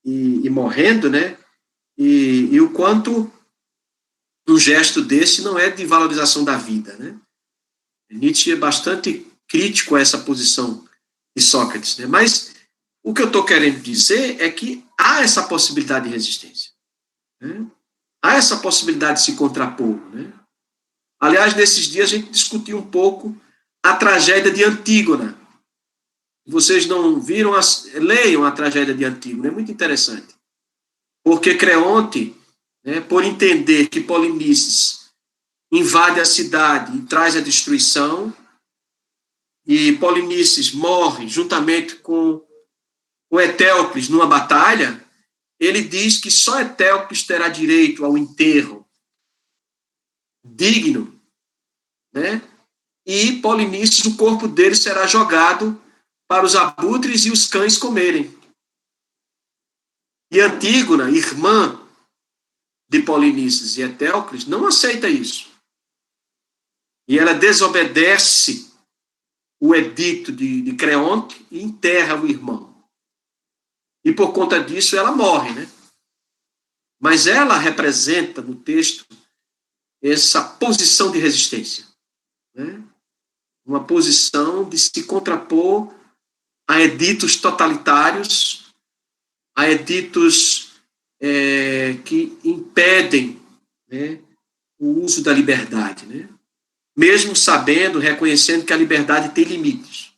e morrendo, né? E o quanto um gesto desse não é de valorização da vida, né? Nietzsche é bastante crítico a essa posição de Sócrates, né? Mas o que eu estou querendo dizer é que há essa possibilidade de resistência, né? Há essa possibilidade de se contrapor, né? Aliás, nesses dias a gente discutiu um pouco a tragédia de Antígona. Vocês não viram, leiam a tragédia de Antígona, é muito interessante. Porque Creonte, né, por entender que Polinices invade a cidade e traz a destruição, e Polinices morre juntamente com Etéocles numa batalha, ele diz que só Etéocles terá direito ao enterro digno, né? E Polinices, o corpo dele será jogado para os abutres e os cães comerem. E Antígona, irmã de Polinices e Etéocles, não aceita isso. E ela desobedece o edito de Creonte e enterra o irmão. E por conta disso ela morre, né? Mas ela representa no texto essa posição de resistência, né? Uma posição de se contrapor a editos totalitários, a editos que impedem, né, o uso da liberdade, né? Mesmo sabendo, reconhecendo que a liberdade tem limites.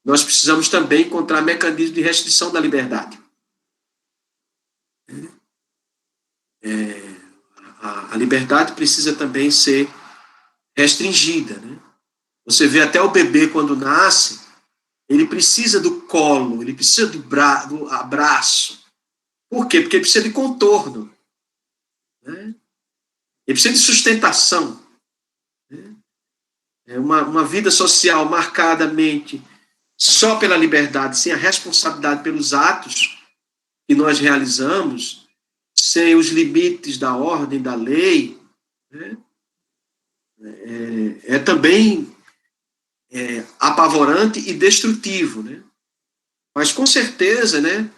Nós precisamos também encontrar mecanismos de restrição da liberdade. A liberdade precisa também ser restringida, né? Você vê até o bebê, quando nasce, ele precisa do colo, ele precisa do abraço. Por quê? Porque ele precisa de contorno, né? Ele precisa de sustentação. Né? É uma vida social marcadamente só pela liberdade, sem a responsabilidade pelos atos que nós realizamos, sem os limites da ordem, da lei, né? Também apavorante e destrutivo, né? Mas, com certeza, né,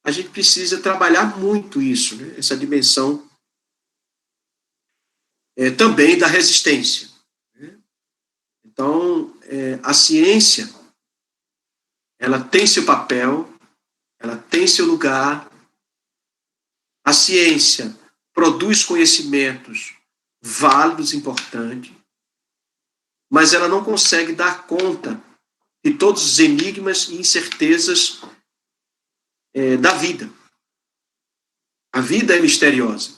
a gente precisa trabalhar muito isso, né? Essa dimensão também da resistência. Né? Então, a ciência, ela tem seu papel, ela tem seu lugar. A ciência produz conhecimentos válidos, importantes, mas ela não consegue dar conta de todos os enigmas e incertezas da vida. A vida é misteriosa.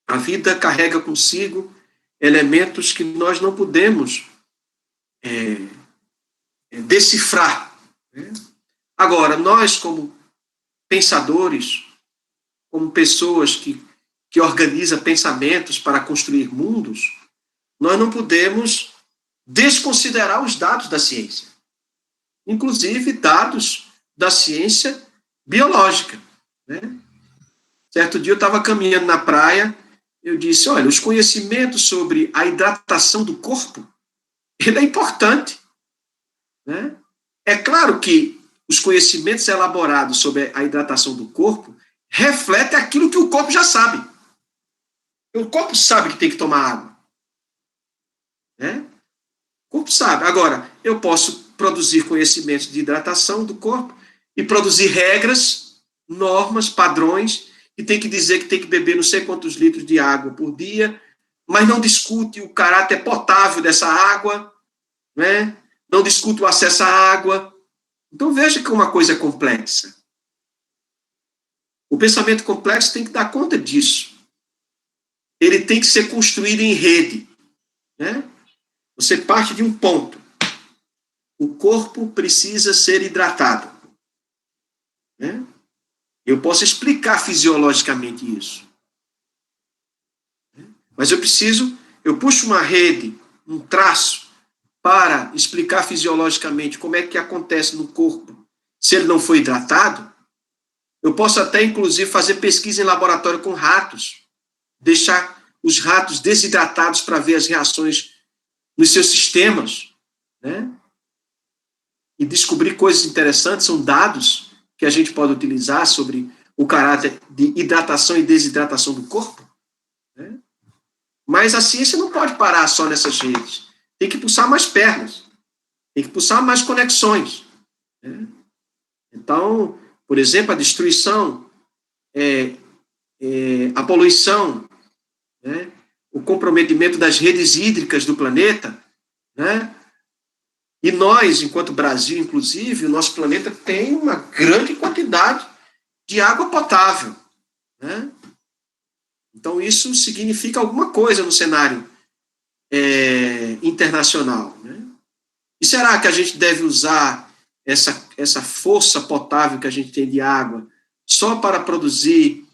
A vida carrega consigo elementos que nós não podemos decifrar. Né? Agora, nós, como pensadores, como pessoas que organizam pensamentos para construir mundos, nós não podemos desconsiderar os dados da ciência, inclusive dados da ciência biológica. Né? Certo dia eu estava caminhando na praia, eu disse, olha, os conhecimentos sobre a hidratação do corpo, ele é importante. Né? É claro que os conhecimentos elaborados sobre a hidratação do corpo refletem aquilo que o corpo já sabe. O corpo sabe que tem que tomar água. Né? O corpo sabe. Agora, eu posso produzir conhecimentos de hidratação do corpo e produzir regras, normas, padrões, e tem que dizer que tem que beber não sei quantos litros de água por dia, mas não discute o caráter potável dessa água, né? Não discute o acesso à água. Então, veja que uma coisa é complexa. O pensamento complexo tem que dar conta disso. Ele tem que ser construído em rede. Né? Você parte de um ponto. O corpo precisa ser hidratado. Né? Eu posso explicar fisiologicamente isso. Mas eu puxo uma rede, um traço, para explicar fisiologicamente como é que acontece no corpo se ele não foi hidratado. Eu posso até, inclusive, fazer pesquisa em laboratório com ratos, deixar os ratos desidratados para ver as reações nos seus sistemas, né? E descobrir coisas interessantes, são dados que a gente pode utilizar sobre o caráter de hidratação e desidratação do corpo. Né? Mas a ciência não pode parar só nessas redes. Tem que pulsar mais pernas, tem que pulsar mais conexões. Né? Então, por exemplo, a destruição, a poluição, né? O comprometimento das redes hídricas do planeta, né? E nós, enquanto Brasil, inclusive, o nosso planeta tem uma grande quantidade de água potável. Né? Então, isso significa alguma coisa no cenário internacional. Né? E será que a gente deve usar essa força potável que a gente tem de água só para produzir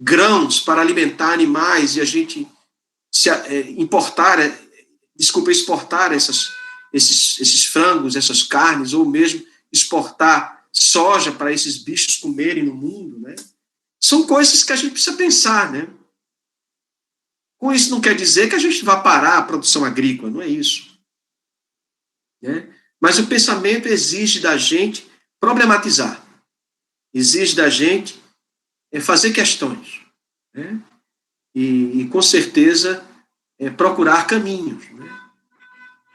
grãos, para alimentar animais, e a gente exportar esses frangos, essas carnes, ou mesmo exportar soja para esses bichos comerem no mundo, né? São coisas que a gente precisa pensar, né? Com isso não quer dizer que a gente vai parar a produção agrícola, não é isso, né? Mas o pensamento exige da gente problematizar, exige da gente fazer questões, né? E com certeza, procurar caminhos, né?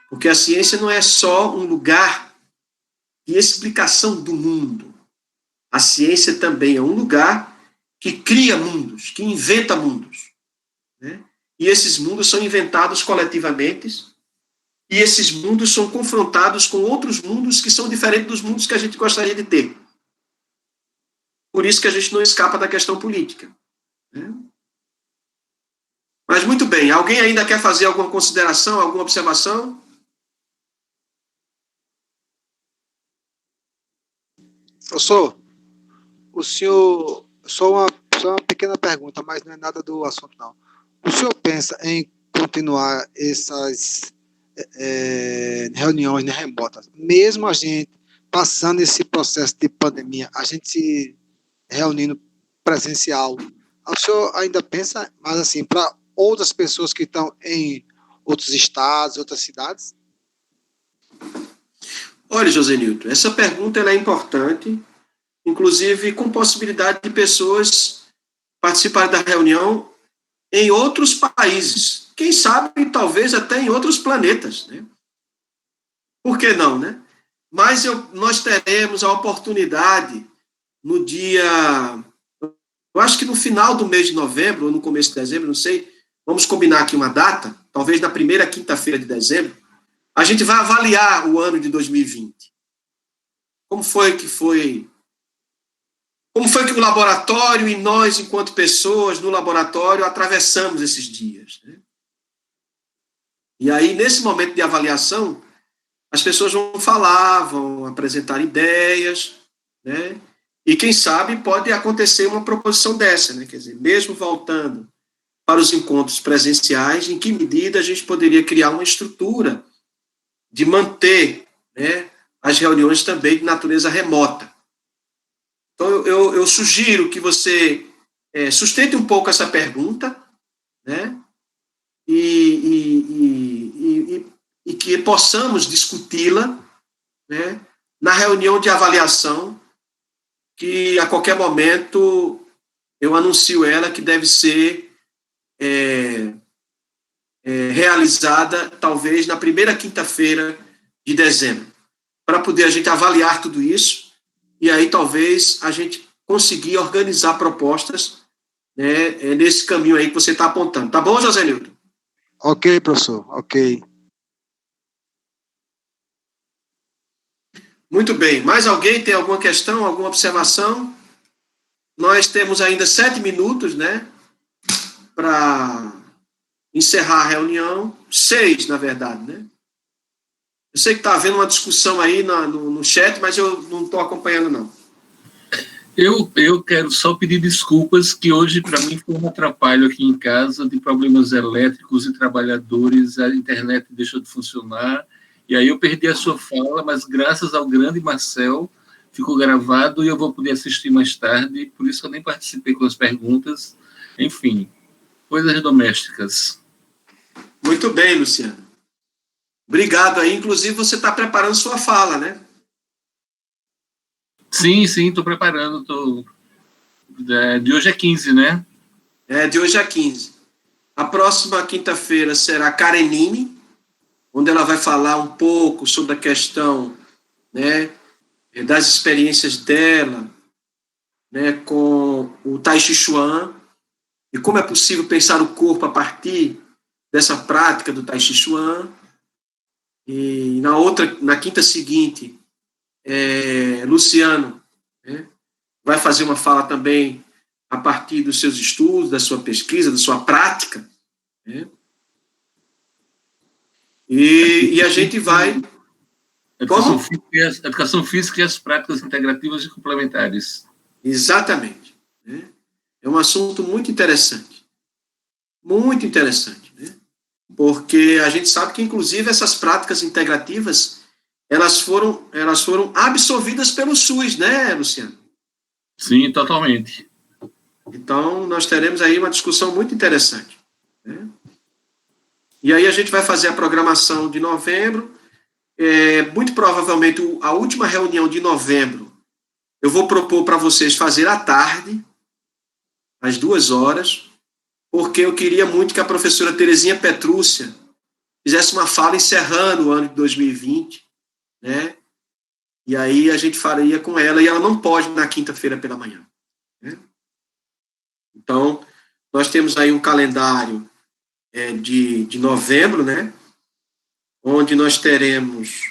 Porque a ciência não é só um lugar de explicação do mundo. A ciência também é um lugar que cria mundos, que inventa mundos, né? E esses mundos são inventados coletivamente, e esses mundos são confrontados com outros mundos que são diferentes dos mundos que a gente gostaria de ter. Por isso que a gente não escapa da questão política, né? Mas muito bem, alguém ainda quer fazer alguma consideração, alguma observação? Professor, o senhor, só uma pequena pergunta, mas não é nada do assunto, não. O senhor pensa em continuar essas reuniões, né, remotas, mesmo a gente passando esse processo de pandemia, a gente se reunindo presencial? O senhor ainda pensa, mas assim, para outras pessoas que estão em outros estados, outras cidades? Olha, José Nilton, essa pergunta ela é importante, inclusive com possibilidade de pessoas participarem da reunião em outros países, quem sabe talvez até em outros planetas, né? Por que não, né? Mas nós teremos a oportunidade no dia, eu acho que no final do mês de novembro ou no começo de dezembro, não sei, vamos combinar aqui uma data, talvez na primeira quinta-feira de dezembro, a gente vai avaliar o ano de 2020. Como foi que o laboratório e nós, enquanto pessoas no laboratório, atravessamos esses dias, né? E aí, nesse momento de avaliação, as pessoas vão falar, vão apresentar ideias, né? E quem sabe pode acontecer uma proposição dessa, né? Quer dizer, mesmo voltando para os encontros presenciais, em que medida a gente poderia criar uma estrutura de manter, né, as reuniões também de natureza remota. Então, eu sugiro que você sustente um pouco essa pergunta, né, e que possamos discuti-la, né, na reunião de avaliação, que a qualquer momento eu anuncio ela que deve ser realizada, talvez, na primeira quinta-feira de dezembro, para poder a gente avaliar tudo isso, e aí talvez a gente conseguir organizar propostas, né, nesse caminho aí que você está apontando. Tá bom, José Nilton? Ok, professor, ok. Muito bem. Mais alguém tem alguma questão, alguma observação? Nós temos ainda 7 minutos, né, para encerrar a reunião. 6, na verdade, né? Eu sei que está havendo uma discussão aí no chat, mas eu não estou acompanhando, não. Eu quero só pedir desculpas, que hoje, para mim, foi um atrapalho aqui em casa, de problemas elétricos e trabalhadores, a internet deixou de funcionar, e aí eu perdi a sua fala, mas graças ao grande Marcel, ficou gravado e eu vou poder assistir mais tarde, por isso eu nem participei com as perguntas. Enfim, coisas domésticas. Muito bem, Luciano. Obrigado aí. Inclusive, você está preparando sua fala, né? Sim, estou preparando. De hoje é 15, né? De hoje é 15. A próxima quinta-feira será Karenine, onde ela vai falar um pouco sobre a questão, né, das experiências dela, né, com o Tai Chi Chuan, e como é possível pensar o corpo a partir dessa prática do Tai Chi Chuan. E na quinta seguinte, Luciano, né, vai fazer uma fala também a partir dos seus estudos, da sua pesquisa, da sua prática, né? E a gente vai... Educação física e as práticas integrativas e complementares. Exatamente, né? É um assunto muito interessante, né? Porque a gente sabe que, inclusive, essas práticas integrativas, elas foram absorvidas pelo SUS, né, Luciano? Sim, totalmente. Então, nós teremos aí uma discussão muito interessante, né? E aí a gente vai fazer a programação de novembro. Muito provavelmente, a última reunião de novembro, eu vou propor para vocês fazer à tarde, às 2h, porque eu queria muito que a professora Terezinha Petrúcia fizesse uma fala encerrando o ano de 2020, né? E aí a gente faria com ela, e ela não pode na quinta-feira pela manhã, né? Então, nós temos aí um calendário de novembro, né? Onde nós teremos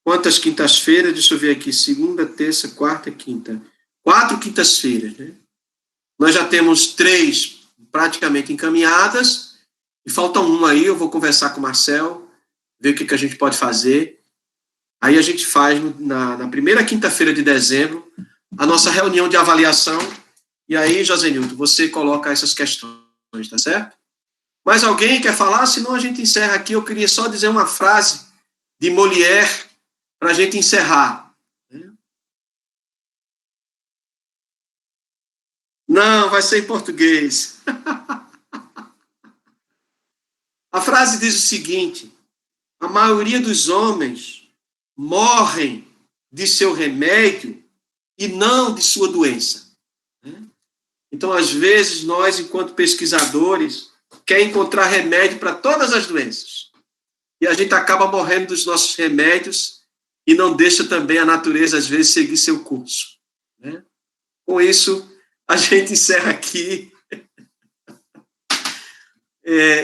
quantas quintas-feiras? Deixa eu ver aqui, segunda, terça, quarta, quinta. 4 quintas-feiras, né? Nós já temos 3 praticamente encaminhadas, e falta uma aí, eu vou conversar com o Marcel, ver o que a gente pode fazer. Aí a gente faz, na primeira quinta-feira de dezembro, a nossa reunião de avaliação, e aí, Josenildo, você coloca essas questões, tá certo? Mais alguém quer falar? Senão a gente encerra aqui. Eu queria só dizer uma frase de Molière para a gente encerrar. Não, vai ser em português. A frase diz o seguinte: a maioria dos homens morrem de seu remédio e não de sua doença. Então, às vezes, nós, enquanto pesquisadores, queremos encontrar remédio para todas as doenças. E a gente acaba morrendo dos nossos remédios e não deixa também a natureza, às vezes, seguir seu curso, né? Com isso, a gente encerra aqui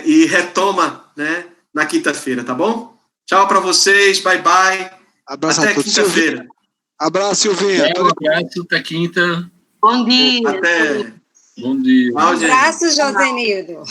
e retoma, né, na quinta-feira, tá bom? Tchau para vocês, bye, bye. Abraço até a todos. quinta-feira. Abraço, Silvinha. Um abraço, até quinta. Bom dia. Até. Bom dia. Um abraço, Josenildo.